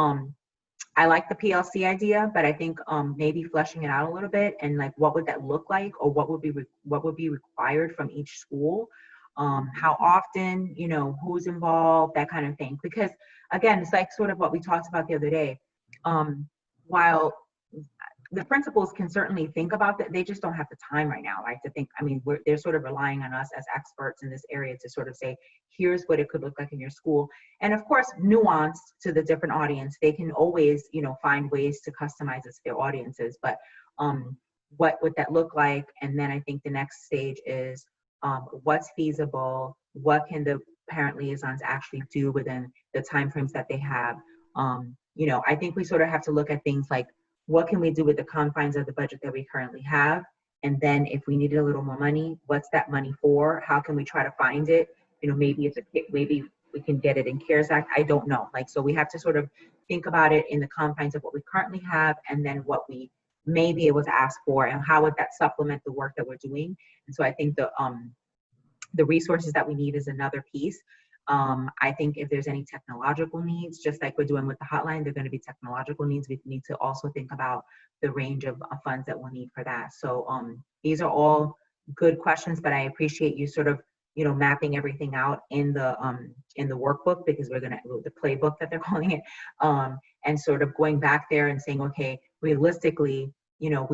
I like the PLC idea, but I think maybe fleshing it out a little bit, and like what would that look like, or what would be required from each school, how often, who's involved, that kind of thing. Because again, it's like sort of what we talked about the other day. While the principals can certainly think about that, they just don't have the time right now, right, to think. I mean, they're sort of relying on us as experts in this area to sort of say, here's what it could look like in your school. And of course, nuance to the different audience. They can always, find ways to customize it to their audiences. But what would that look like? And then I think the next stage is what's feasible? What can the parent liaisons actually do within the timeframes that they have? I think we sort of have to look at things like, what can we do with the confines of the budget that we currently have? And then if we needed a little more money, what's that money for? How can we try to find it? Maybe we can get it in CARES Act. I don't know. Like, so we have to sort of think about it in the confines of what we currently have and then what we may be able to ask for and how would that supplement the work that we're doing. And so I think the resources that we need is another piece. I think if there's any technological needs, just like we're doing with the hotline, there are going to be technological needs. We need to also think about the range of funds that we'll need for that. So these are all good questions, but I appreciate you sort of, you know, mapping everything out in the workbook, because we're gonna, the playbook that they're calling it, and sort of going back there and saying, okay, realistically, you know,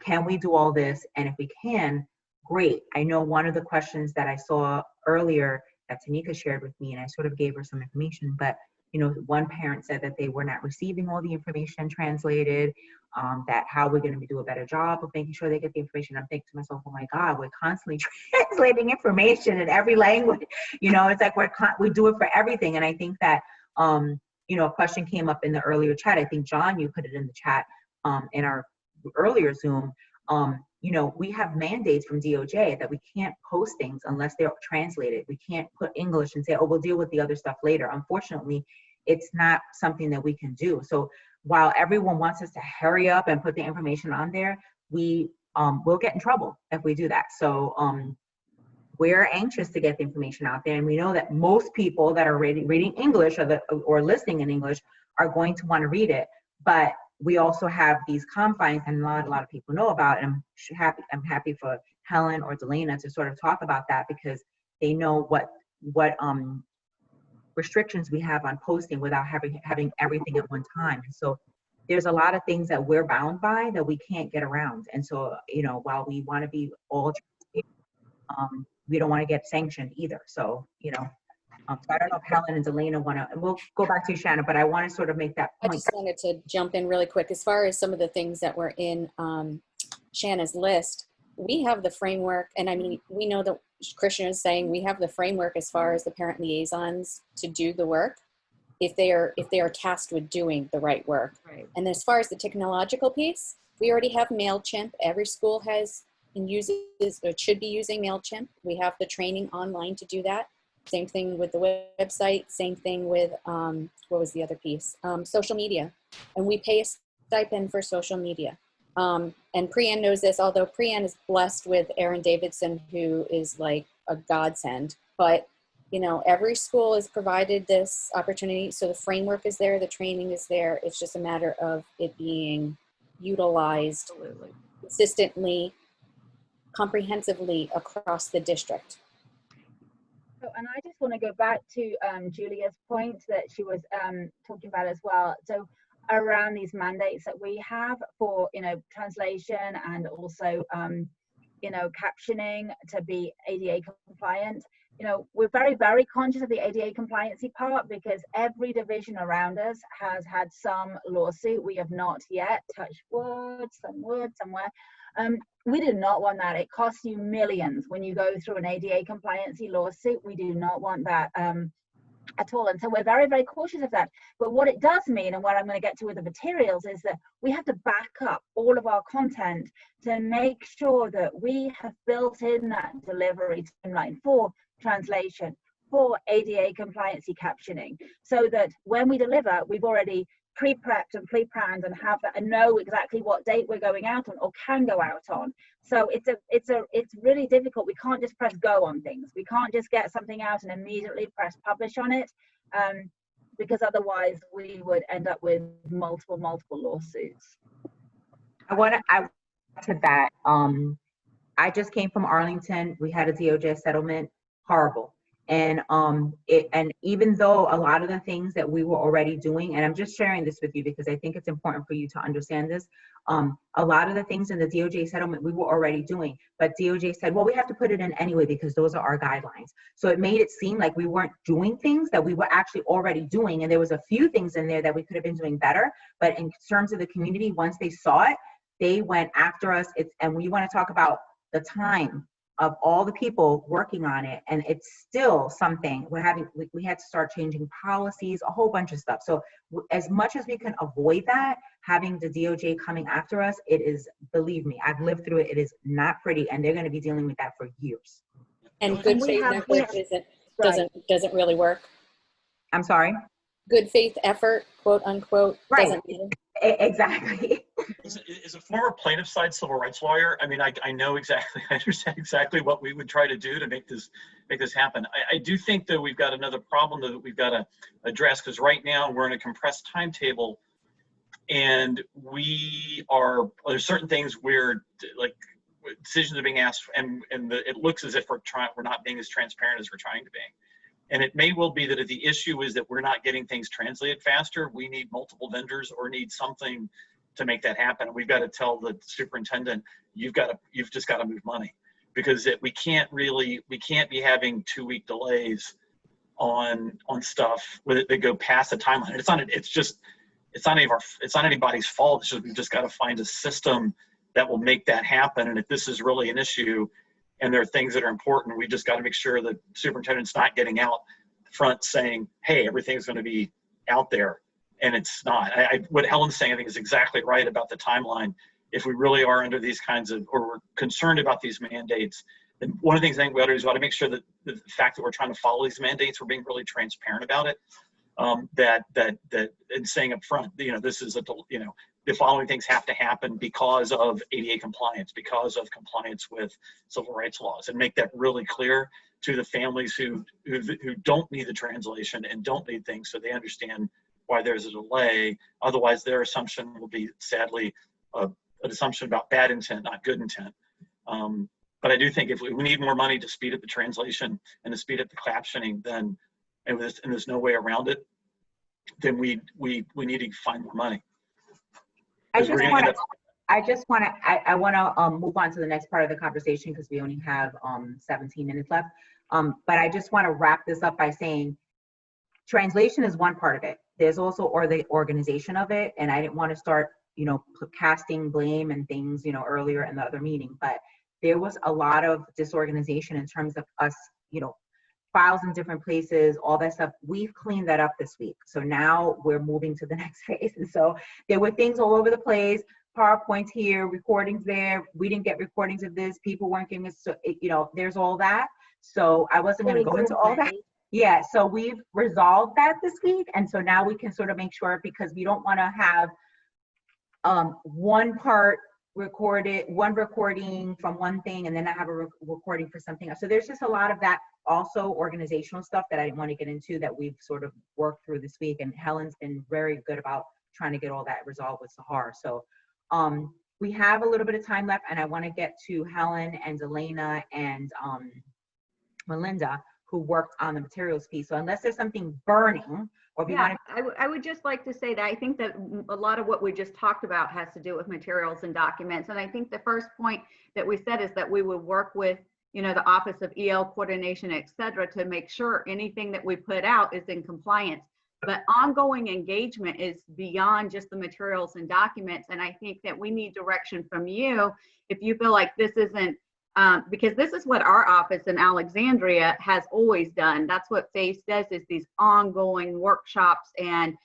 can we do all this? And if we can, great. I know one of the questions that I saw earlier that Tanika shared with me, and I sort of gave her some information, but you know, one parent said that they were not receiving all the information translated, that how we're going to do a better job of making sure they get the information. I'm thinking to myself, oh my God, we're constantly translating information in every language. You know, it's like we do it for everything. And I think that, you know, a question came up in the earlier chat. I think, John, you put it in the chat in our earlier Zoom. You know, we have mandates from DOJ that we can't post things unless they're translated. We can't put English and say, oh, we'll deal with the other stuff later. Unfortunately, it's not something that we can do. So while everyone wants us to hurry up and put the information on there, we will get in trouble if we do that. So we're anxious to get the information out there. And we know that most people that are reading English or listening in English are going to want to read it. But we also have these confines, and not a lot of people know about, and I'm happy for Helen or Delana to sort of talk about that, because they know what restrictions we have on posting without having everything at one time. And so there's a lot of things that we're bound by that we can't get around. And so, you know, while we want to be all, we don't want to get sanctioned either. So, you know, so I don't know if Helen and Delana want to, and we'll go back to you, Shannon, but I want to sort of make that point. I just wanted to jump in really quick. As far as some of the things that were in Shanna's list, we have the framework, and I mean, we know that Christian is saying we have the framework as far as the parent liaisons to do the work if they are tasked with doing the right work. Right. And as far as the technological piece, we already have MailChimp. Every school has and uses or should be using MailChimp. We have the training online to do that. Same thing with the website, same thing with, what was the other piece? Social media. And we pay a stipend for social media. And Priyan knows this, although Priyan is blessed with Aaron Davidson, who is like a godsend. But, you know, every school is provided this opportunity. So the framework is there, the training is there. It's just a matter of it being utilized consistently, comprehensively across the district. So, and I just want to go back to Julia's point that she was talking about as well. So around these mandates that we have for, you know, translation and also, you know, captioning to be ADA compliant. You know, we're very, very conscious of the ADA compliancy part, because every division around us has had some lawsuit. We have not yet touched wood somewhere. We do not want that. It costs you millions when you go through an ADA compliancy lawsuit. We do not want that at all. And so we're very, very cautious of that. But what it does mean, and what I'm going to get to with the materials, is that we have to back up all of our content to make sure that we have built in that delivery timeline for translation, for ADA compliancy captioning, so that when we deliver, we've already pre-prepped and pre-planned and have that and know exactly what date we're going out on or can go out on. So it's really difficult. We can't just press go on things. We can't just get something out and immediately press publish on it, because otherwise we would end up with multiple lawsuits. I want to add to that. I just came from Arlington. We had a DOJ settlement. Horrible. And and even though a lot of the things that we were already doing, and I'm just sharing this with you because I think it's important for you to understand this, a lot of the things in the DOJ settlement we were already doing, but DOJ said, well, we have to put it in anyway because those are our guidelines. So it made it seem like we weren't doing things that we were actually already doing, and there was a few things in there that we could have been doing better, but in terms of the community, once they saw it, they went after us. And we want to talk about the time of all the people working on it, and it's still something we had to start changing policies, a whole bunch of stuff. So as much as we can avoid that, having the DOJ coming after us, it is, believe me, I've lived through it. It is not pretty, and they're going to be dealing with that for years. And good faith network doesn't really work. I'm sorry? Good faith effort, quote unquote, Right. doesn't matter. Exactly. As a former plaintiff side civil rights lawyer, I mean, I know exactly, I understand exactly what we would try to do to make this happen. I do think that we've got another problem that we've got to address, because right now we're in a compressed timetable, and there's certain things where like decisions are being asked, and it looks as if we're not being as transparent as we're trying to be. And it may well be that if the issue is that we're not getting things translated faster, we need multiple vendors or need something to make that happen. We've got to tell the superintendent, you've just got to move money, because we can't be having 2-week delays on stuff that go past the timeline. It's not anybody's fault. It's just, we've just got to find a system that will make that happen. And if this is really an issue and there are things that are important, we just got to make sure that the superintendent's not getting out front saying, hey, everything's going to be out there. And it's not. What Helen's saying, I think, is exactly right about the timeline. If we really are under these kinds of, or we're concerned about these mandates, then one of the things I think we ought to do is we ought to make sure that the fact that we're trying to follow these mandates, we're being really transparent about it. And saying up front, this is the following things have to happen because of ADA compliance, because of compliance with civil rights laws, and make that really clear to the families who don't need the translation and don't need things, so they understand why there's a delay. Otherwise, their assumption will be, sadly, an assumption about bad intent, not good intent. But I do think if we need more money to speed up the translation and to speed up the captioning, then and there's no way around it, then we need to find more money. I want to move on to the next part of the conversation, because we only have 17 minutes left. But I just want to wrap this up by saying translation is one part of it. There's also the organization of it. And I didn't want to start, casting blame and things, earlier in the other meeting, but there was a lot of disorganization in terms of us, files in different places, all that stuff. We've cleaned that up this week. So now we're moving to the next phase. And so there were things all over the place, PowerPoints here, recordings there. We didn't get recordings of this. People weren't getting this. So, there's all that. So I wasn't going to go into all that. Yeah. So we've resolved that this week. And so now we can sort of make sure, because we don't want to have one part recorded, one recording from one thing, and then I have a recording for something else. So there's just a lot of that, also organizational stuff that I didn't want to get into, that we've sort of worked through this week. And Helen's been very good about trying to get all that resolved with Sahar. So we have a little bit of time left, and I want to get to Helen and Elena and Melinda, who worked on the materials piece. So unless there's something burning, or if you want to. I would just like to say that I think that a lot of what we just talked about has to do with materials and documents. And I think the first point that we said is that we would work with, the Office of EL Coordination, et cetera, to make sure anything that we put out is in compliance. But ongoing engagement is beyond just the materials and documents. And I think that we need direction from you if you feel like this isn't, because this is what our office in Alexandria has always done. That's what FACE does, is these ongoing workshops and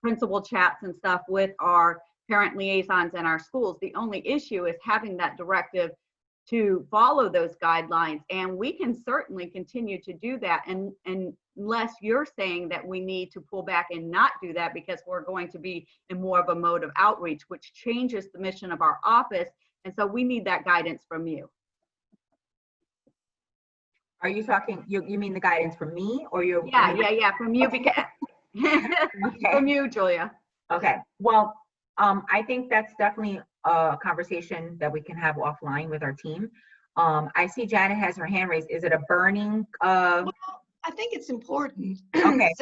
principal chats and stuff with our parent liaisons in our schools. The only issue is having that directive to follow those guidelines. And we can certainly continue to do that. And unless you're saying that we need to pull back and not do that, because we're going to be in more of a mode of outreach, which changes the mission of our office. And so we need that guidance from you. Are you talking, you mean the guidance from me, or you're? Yeah, from you, because okay. From you, Julia. Okay, well, I think that's definitely a conversation that we can have offline with our team. I see Janet has her hand raised. Is it a burning? Well, I think it's important. Okay.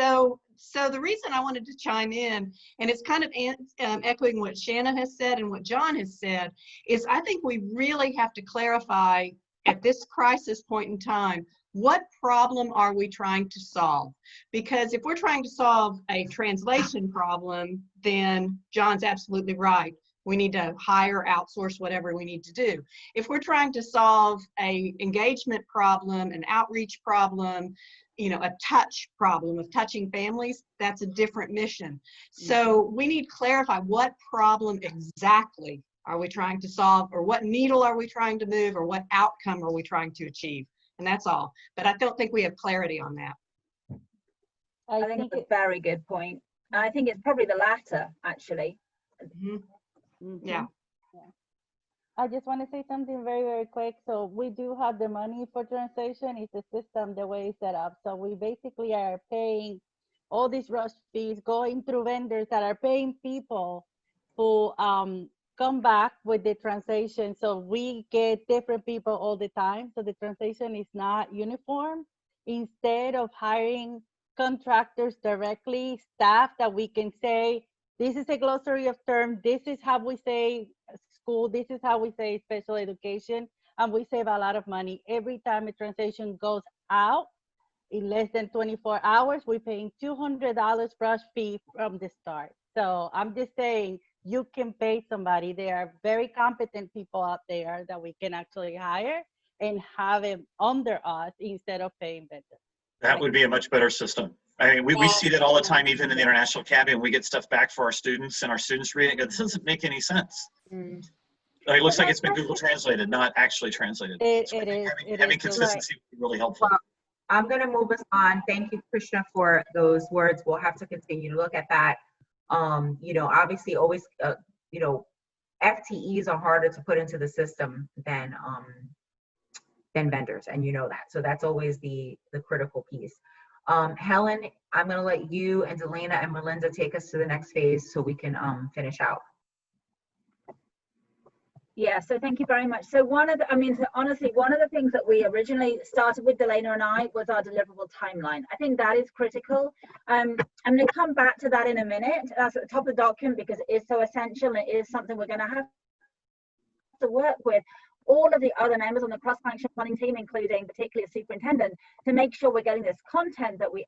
So the reason I wanted to chime in, and it's kind of echoing what Shanna has said and what John has said, is I think we really have to clarify at this crisis point in time, what problem are we trying to solve? Because if we're trying to solve a translation problem, then John's absolutely right. We need to hire, outsource, whatever we need to do. If we're trying to solve a engagement problem, an outreach problem, a touch problem of touching families, that's a different mission. So we need to clarify what problem exactly are we trying to solve, or what needle are we trying to move, or what outcome are we trying to achieve? And that's all. But I don't think we have clarity on that. I think it's a very good point. I think it's probably the latter, actually. Mhm. Mhm. Yeah. I just want to say something very, very quick. So we do have the money for translation. It's a system the way it's set up. So we basically are paying all these rush fees, going through vendors that are paying people who come back with the translation. So we get different people all the time. So the translation is not uniform. Instead of hiring contractors directly, staff that we can say, this is a glossary of terms, this is how we say school, this is how we say special education, and we save a lot of money. Every time a translation goes out, in less than 24 hours, we're paying $200 brush fee from the start. So I'm just saying, you can pay somebody. There are very competent people out there that we can actually hire and have them under us instead of paying vendors. That would be a much better system. I mean, we see that all the time, even in the International Academy, and we get stuff back for our students, and our students read it and go, this doesn't make any sense. Mm. It looks like it's been Google translated, not actually translated. It is. Having consistency would be really helpful. Well, I'm going to move us on. Thank you, Krishna, for those words. We'll have to continue to look at that. You know, obviously, always, you know, FTEs are harder to put into the system than vendors, and you know that. So that's always the critical piece. Helen, I'm going to let you and Delana and Melinda take us to the next phase so we can finish out. Yeah, so thank you very much. So honestly, one of the things that we originally started with, Delana and I, was our deliverable timeline. I think that is critical. I'm going to come back to that in a minute. That's at the top of the document because it is so essential, and it is something we're going to have to work with all of the other members on the cross-functional planning team, including particularly a superintendent, to make sure we're getting this content that we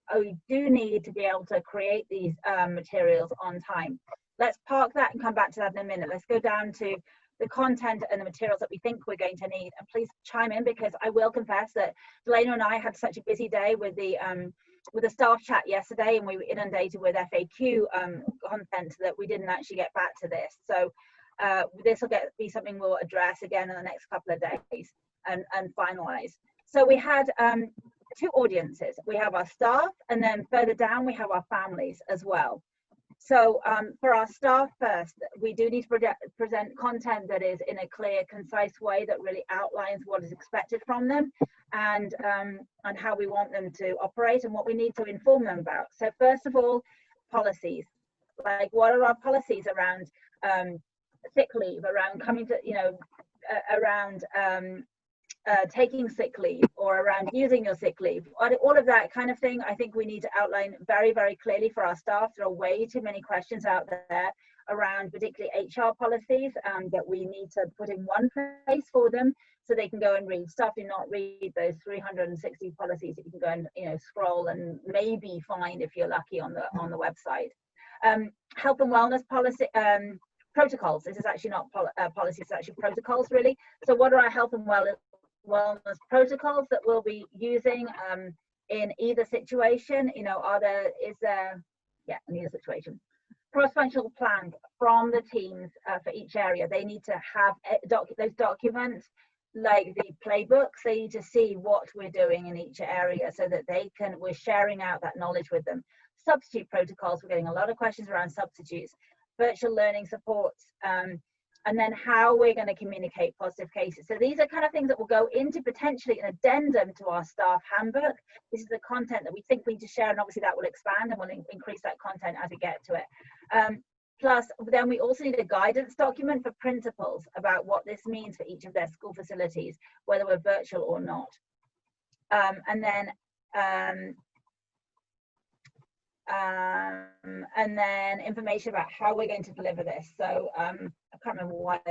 do need to be able to create these materials on time. Let's park that and come back to that in a minute. Let's go down to the content and the materials that we think we're going to need. And please chime in, because I will confess that Delana and I had such a busy day with the staff chat yesterday, and we were inundated with FAQ content that we didn't actually get back to this. So this will be something we'll address again in the next couple of days and finalize. So we had two audiences. We have our staff, and then further down we have our families as well. So for our staff first, we do need to present content that is in a clear, concise way that really outlines what is expected from them and how we want them to operate and what we need to inform them about. So first of all, policies. Like, what are our policies around sick leave, around coming to, you know, around taking sick leave, or around using your sick leave, all of that kind of thing. I think we need to outline very, very clearly for our staff. There are way too many questions out there around particularly HR policies that we need to put in one place for them so they can go and read. Staff do not read those 360 policies that you can go and, you know, scroll and maybe find, if you're lucky, on the website. Health and wellness policy protocols. This is actually not policies, it's actually protocols, really. So what are our health and wellness protocols that we'll be using in either situation? You know, in either situation. Cross-functional plans from the teams for each area. They need to have those documents, like the playbooks. They need to see what we're doing in each area so that we're sharing out that knowledge with them. Substitute protocols. We're getting a lot of questions around substitutes. Virtual learning supports. And then how we're going to communicate positive cases. So these are kind of things that will go into potentially an addendum to our staff handbook. This is the content that we think we need to share, and obviously that will expand and we'll increase that content as we get to it. Plus, then we also need a guidance document for principals about what this means for each of their school facilities, whether we're virtual or not. And then information about how we're going to deliver this. So I can't remember what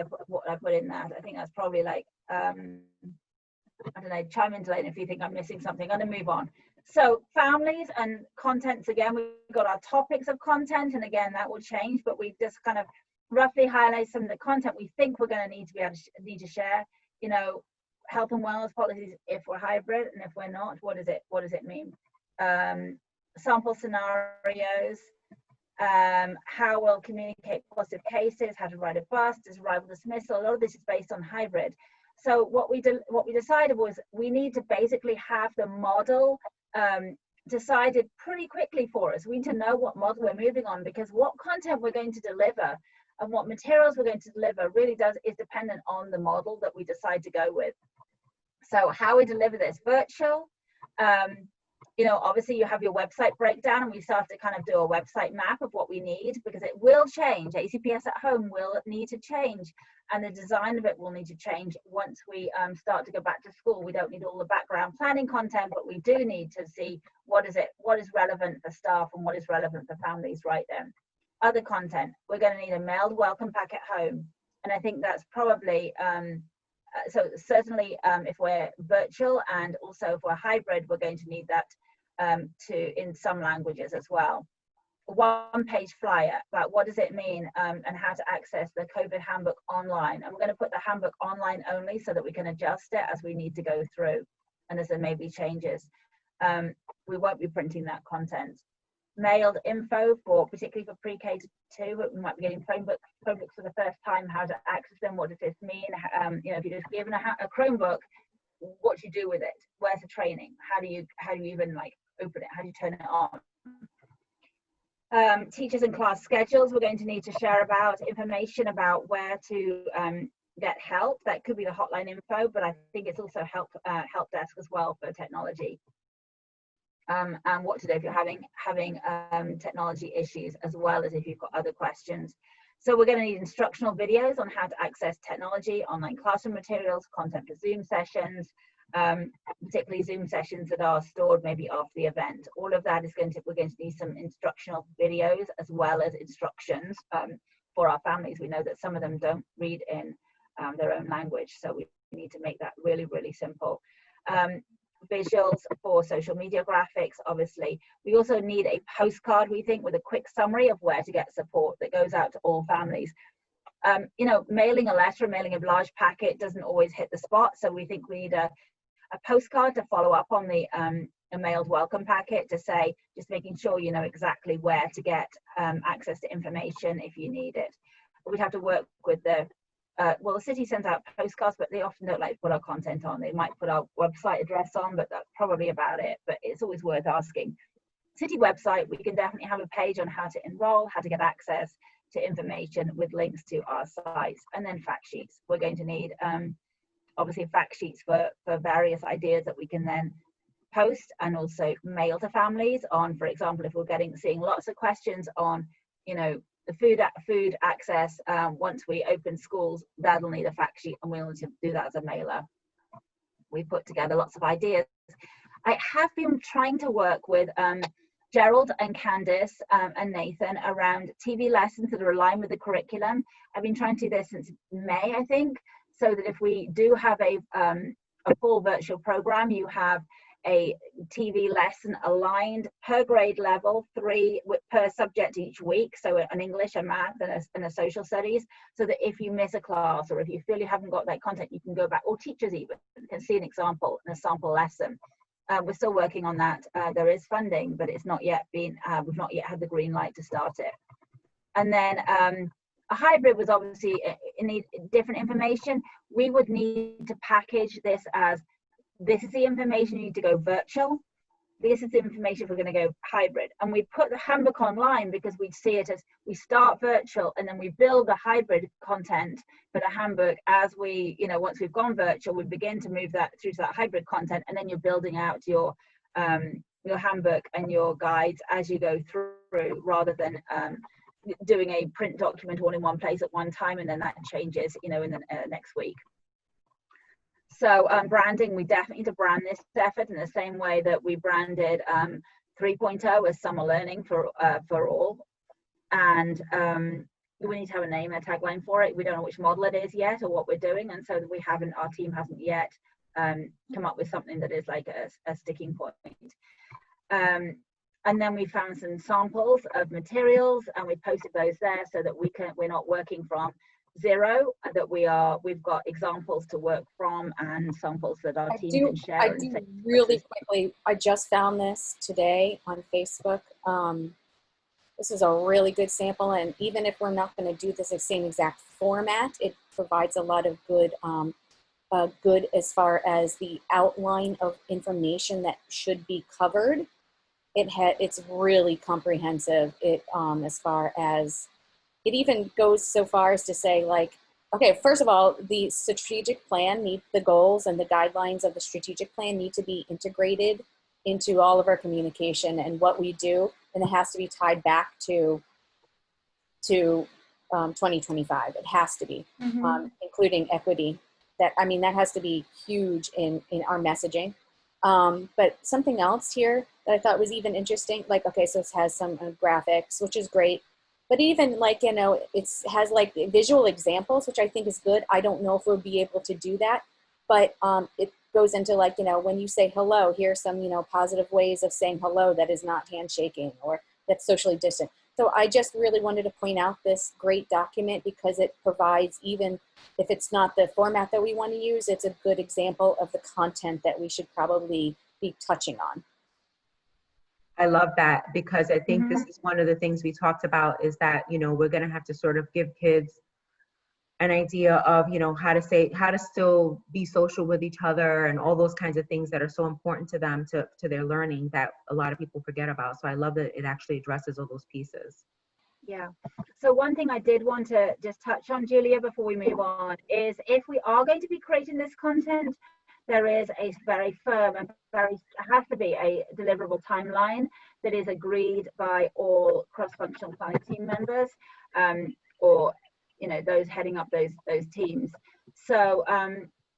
I put in that. I think that's probably like, I don't know, chime in, Delana, if you think I'm missing something. I'm going to move on. So families and contents, again, we've got our topics of content, and again, that will change, but we've just kind of roughly highlighted some of the content we think we're going to need to share. You know, health and wellness policies if we're hybrid, and if we're not, what does it mean? Sample scenarios, how we'll communicate positive cases, how to write a bus, arrival dismissal. A lot of this is based on hybrid. So what we decided was we need to basically have the model decided pretty quickly for us. We need to know what model we're moving on, because what content we're going to deliver and what materials we're going to deliver really is dependent on the model that we decide to go with. So how we deliver this virtual, you know, obviously you have your website breakdown, and we start to kind of do a website map of what we need, because it will change. ACPS at home will need to change, and the design of it will need to change once we start to go back to school. We don't need all the background planning content, but we do need to see what is relevant for staff and what is relevant for families right then. Other content, we're going to need a mailed welcome pack at home, and I think that's probably so certainly if we're virtual, and also if we're hybrid, we're going to need that in some languages as well. A one-page flyer about what does it mean and how to access the COVID handbook online. And we're going to put the handbook online only so that we can adjust it as we need to go through and as there may be changes. We won't be printing that content. Mailed info for particularly for pre-K to 2, but we might be getting Chromebooks for the first time. How to access them? What does this mean? You know, if you're just given a Chromebook, what do you do with it? Where's the training? How do you even like open it? How do you turn it on? Teachers and class schedules. We're going to need to share about information about where to get help. That could be the hotline info, but I think it's also help desk as well for technology. And what to do if you're having technology issues, as well as if you've got other questions. So we're going to need instructional videos on how to access technology, online classroom materials, content for Zoom sessions, particularly Zoom sessions that are stored maybe after the event. All of that is we're going to need some instructional videos as well as instructions for our families. We know that some of them don't read in their own language, so we need to make that really, really simple. Visuals for social media graphics, obviously. We also need a postcard, we think, with a quick summary of where to get support that goes out to all families. You know, mailing a letter, mailing a large packet doesn't always hit the spot, so we think we need a postcard to follow up on the a mailed welcome packet, to say, just making sure you know exactly where to get access to information if you need it. We'd have to work with the well, the city sends out postcards, but they often don't like to put our content on. They might put our website address on, but that's probably about it. But it's always worth asking. City website, we can definitely have a page on how to enroll, how to get access to information with links to our sites, and then fact sheets. We're going to need obviously fact sheets for various ideas that we can then post and also mail to families on. For example, if we're seeing lots of questions on, you know, the food access, once we open schools, that'll need a fact sheet, and we'll need to do that as a mailer. We put together lots of ideas. I have been trying to work with Gerald and Candice and Nathan around TV lessons that are aligned with the curriculum. I've been trying to do this since May, I think, so that if we do have a full virtual program, you have a TV lesson aligned per grade level, 3 per subject each week, so an English, a math, and a social studies, so that if you miss a class or if you feel you haven't got that content, you can go back, or teachers even can see an example and a sample lesson. We're still working on that. There is funding, but it's not yet been, we've not yet had the green light to start it. And then a hybrid was obviously need different information. We would need to package this as, this is the information you need to go virtual. This is the information if we're going to go hybrid. And we put the handbook online because we see it as, we start virtual and then we build the hybrid content for the handbook as we, you know, once we've gone virtual, we begin to move that through to that hybrid content, and then you're building out your handbook and your guides as you go through, rather than doing a print document all in one place at one time and then that changes, you know, in the next week. So branding, we definitely need to brand this effort in the same way that we branded 3.0 as summer learning for all. And we need to have a name, a tagline for it. We don't know which model it is yet or what we're doing. And so we haven't, our team hasn't yet come up with something that is like a sticking point. And then we found some samples of materials and we posted those there so that we're not working from zero, that we've got examples to work from and samples that our team can share. I do really quickly, I just found this today on Facebook. This is a really good sample, and even if we're not going to do this same exact format, it provides a lot of good good as far as the outline of information that should be covered. it's really comprehensive. As far as it even goes so far as to say, like, okay, first of all, the strategic plan the goals and the guidelines of the strategic plan need to be integrated into all of our communication and what we do, and it has to be tied back to 2025. It has to be, including equity. That has to be huge in our messaging. But something else here that I thought was even interesting, like, okay, so it has some graphics, which is great. But even like, it has like visual examples, which I think is good. I don't know if we'll be able to do that, but it goes into like, when you say hello, here's some, positive ways of saying hello that is not handshaking or that's socially distant. So I just really wanted to point out this great document because it provides, even if it's not the format that we want to use, it's a good example of the content that we should probably be touching on. I love that, because I think this is one of the things we talked about, is that, we're going to have to sort of give kids an idea of, how to still be social with each other and all those kinds of things that are so important to them, to their learning, that a lot of people forget about. So I love that it actually addresses all those pieces. Yeah. So one thing I did want to just touch on, Julia, before we move on, is if we are going to be creating this content, there is a very firm and has to be a deliverable timeline that is agreed by all cross-functional planning team members, or those heading up those teams. So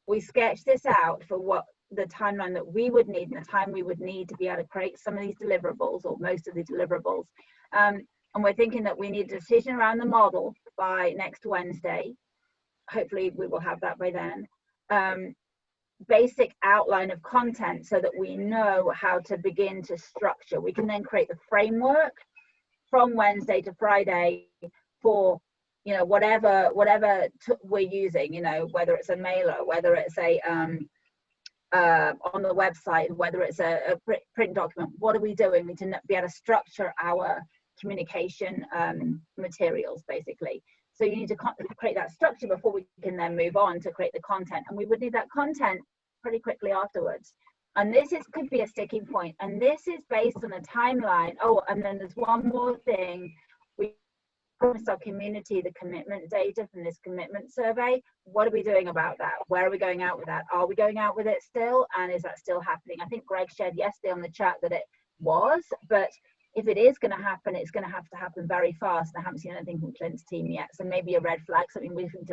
we sketched this out for what the timeline that we would need and the time we would need to be able to create some of these deliverables, or most of the deliverables. And we're thinking that we need a decision around the model by next Wednesday. Hopefully we will have that by then. Basic outline of content so that we know how to begin to structure. We can then create the framework from Wednesday to Friday for whatever we're using, whether it's a mailer, whether it's a on the website, whether it's a print document. What are we doing? We need to be able to structure our communication materials, basically. So you need to create that structure before we can then move on to create the content. And we would need that content pretty quickly afterwards. And this could be a sticking point. And this is based on a timeline. Oh, and then there's one more thing. We promised our community the commitment data from this commitment survey. What are we doing about that? Where are we going out with that? Are we going out with it still? And is that still happening? I think Greg shared yesterday on the chat that it was, but if it is going to happen, it's going to have to happen very fast. I haven't seen anything from Clint's team yet. So maybe a red flag, something we need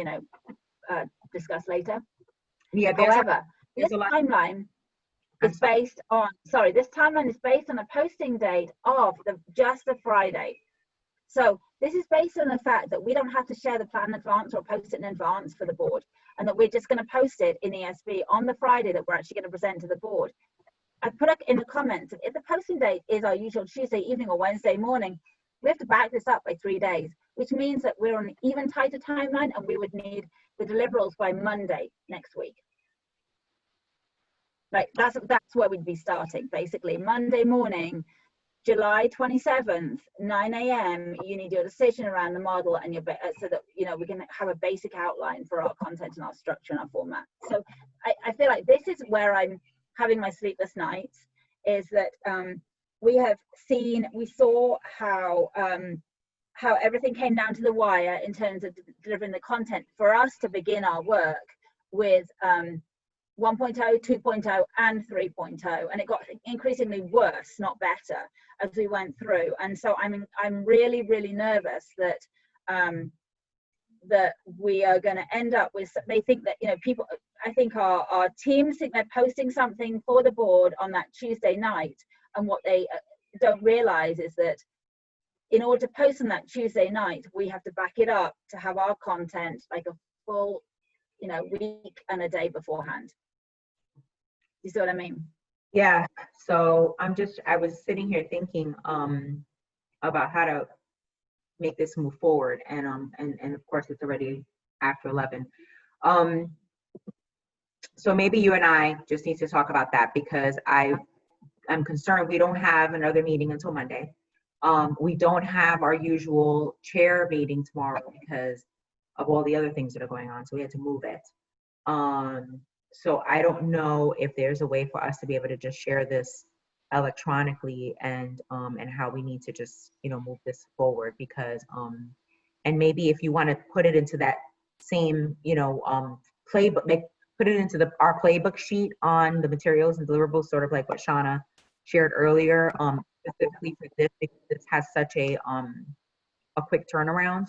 to discuss later. Yeah. However, this timeline is based on, this timeline is based on a posting date of just the Friday. So this is based on the fact that we don't have to share the plan in advance or post it in advance for the board, and that we're just going to post it in ESB on the Friday that we're actually going to present to the board. I put up in the comments, if the posting date is our usual Tuesday evening or Wednesday morning, we have to back this up by 3 days, which means that we're on an even tighter timeline, and we would need the deliverables by Monday next week. Right, that's where we'd be starting, basically. Monday morning, July 27th, 9 a.m., you need your decision around the model and so that, we can have a basic outline for our content and our structure and our format. So I feel like this is where I'm having my sleepless nights, is that we saw how everything came down to the wire in terms of delivering the content for us to begin our work with 1.0, 2.0, and 3.0, and it got increasingly worse, not better, as we went through. And so I'm really, really nervous that that we are going to end up with. They think that people. I think our teams think they're posting something for the board on that Tuesday night, and what they don't realize is that in order to post on that Tuesday night, we have to back it up to have our content like a full, week and a day beforehand. You see what I mean? Yeah. So I was sitting here thinking about how to make this move forward, and of course it's already after 11. So maybe you and I just need to talk about that, because I'm concerned we don't have another meeting until Monday. We don't have our usual chair meeting tomorrow because of all the other things that are going on, so we had to move it. So I don't know if there's a way for us to be able to just share this electronically, and how we need to just, move this forward, because and maybe if you want to put it into that same, playbook, put it into our playbook sheet on the materials and deliverables, sort of like what Shauna shared earlier, specifically for this, because this has such a quick turnaround.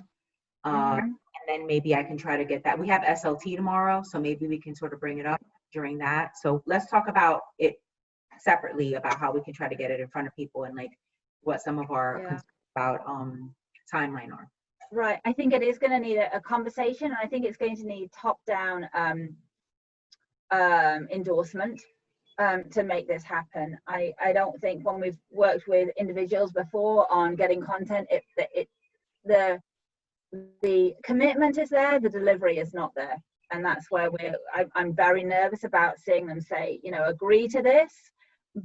And then maybe I can try to get that. We have SLT tomorrow, so maybe we can sort of bring it up during that. So let's talk about it separately, about how we can try to get it in front of people, and like what some of our concerns about timeline are. Right. I think it is going to need a conversation, and I think it's going to need top-down endorsement to make this happen. I don't think, when we've worked with individuals before on getting content, the commitment is there, the delivery is not there. And that's where I'm very nervous about seeing them say, agree to this,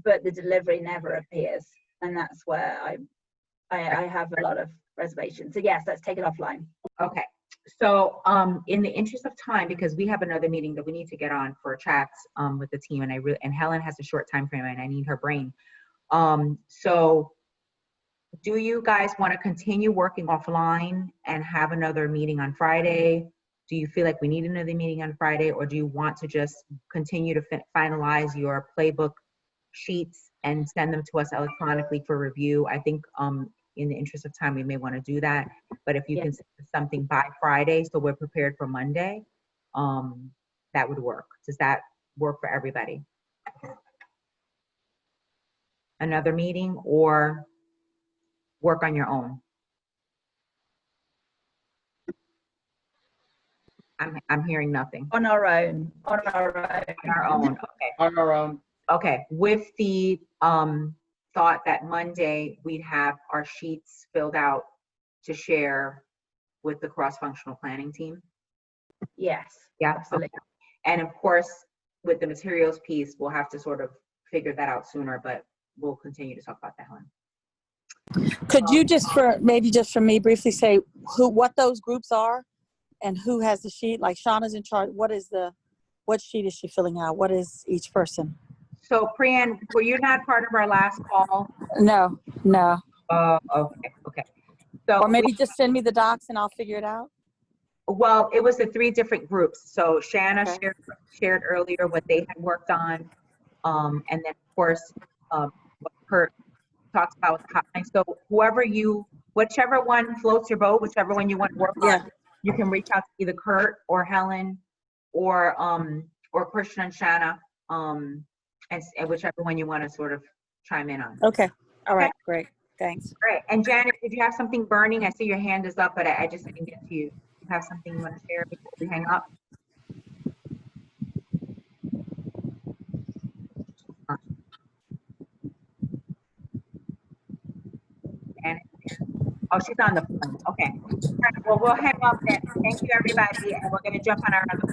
but the delivery never appears. And that's where I have a lot of reservations. So yes, let's take it offline. Okay. So in the interest of time, because we have another meeting that we need to get on for chats with the team, and Helen has a short time frame and I need her brain. So do you guys want to continue working offline and have another meeting on Friday? Do you feel like we need another meeting on Friday, or do you want to just continue to finalize your playbook sheets and send them to us electronically for review? I think in the interest of time, we may want to do that. But if you can send something by Friday, so we're prepared for Monday, that would work. Does that work for everybody? Another meeting, or work on your own? I'm hearing nothing. On our own. On our own. Okay. On our own. Okay. With the thought that Monday we'd have our sheets filled out to share with the cross-functional planning team. Yes. Yeah. Absolutely. Okay. And of course, with the materials piece, we'll have to sort of figure that out sooner, but we'll continue to talk about that, Helen. Could you just for me briefly say what those groups are and who has the sheet? Like Shauna's in charge. What sheet is she filling out? What is each person? So Priyan, were you not part of our last call? No. Okay. So, or maybe just send me the docs and I'll figure it out. Well, it was the 3 different groups. So Shanna shared earlier what they had worked on. And then of course, what Kurt talks about with hotline. So whichever one floats your boat, whichever one you want to work on, you can reach out to either Kurt or Helen or Christian and Shanna, and whichever one you want to sort of chime in on. Okay. All right. Great. Thanks. Great. And Janet, did you have something burning? I see your hand is up, but I just didn't get to you. You have something you want to share before we hang up? And oh, she's on the phone. Okay. All right, well, we'll hang up then. Thank you, everybody, and we're going to jump on our other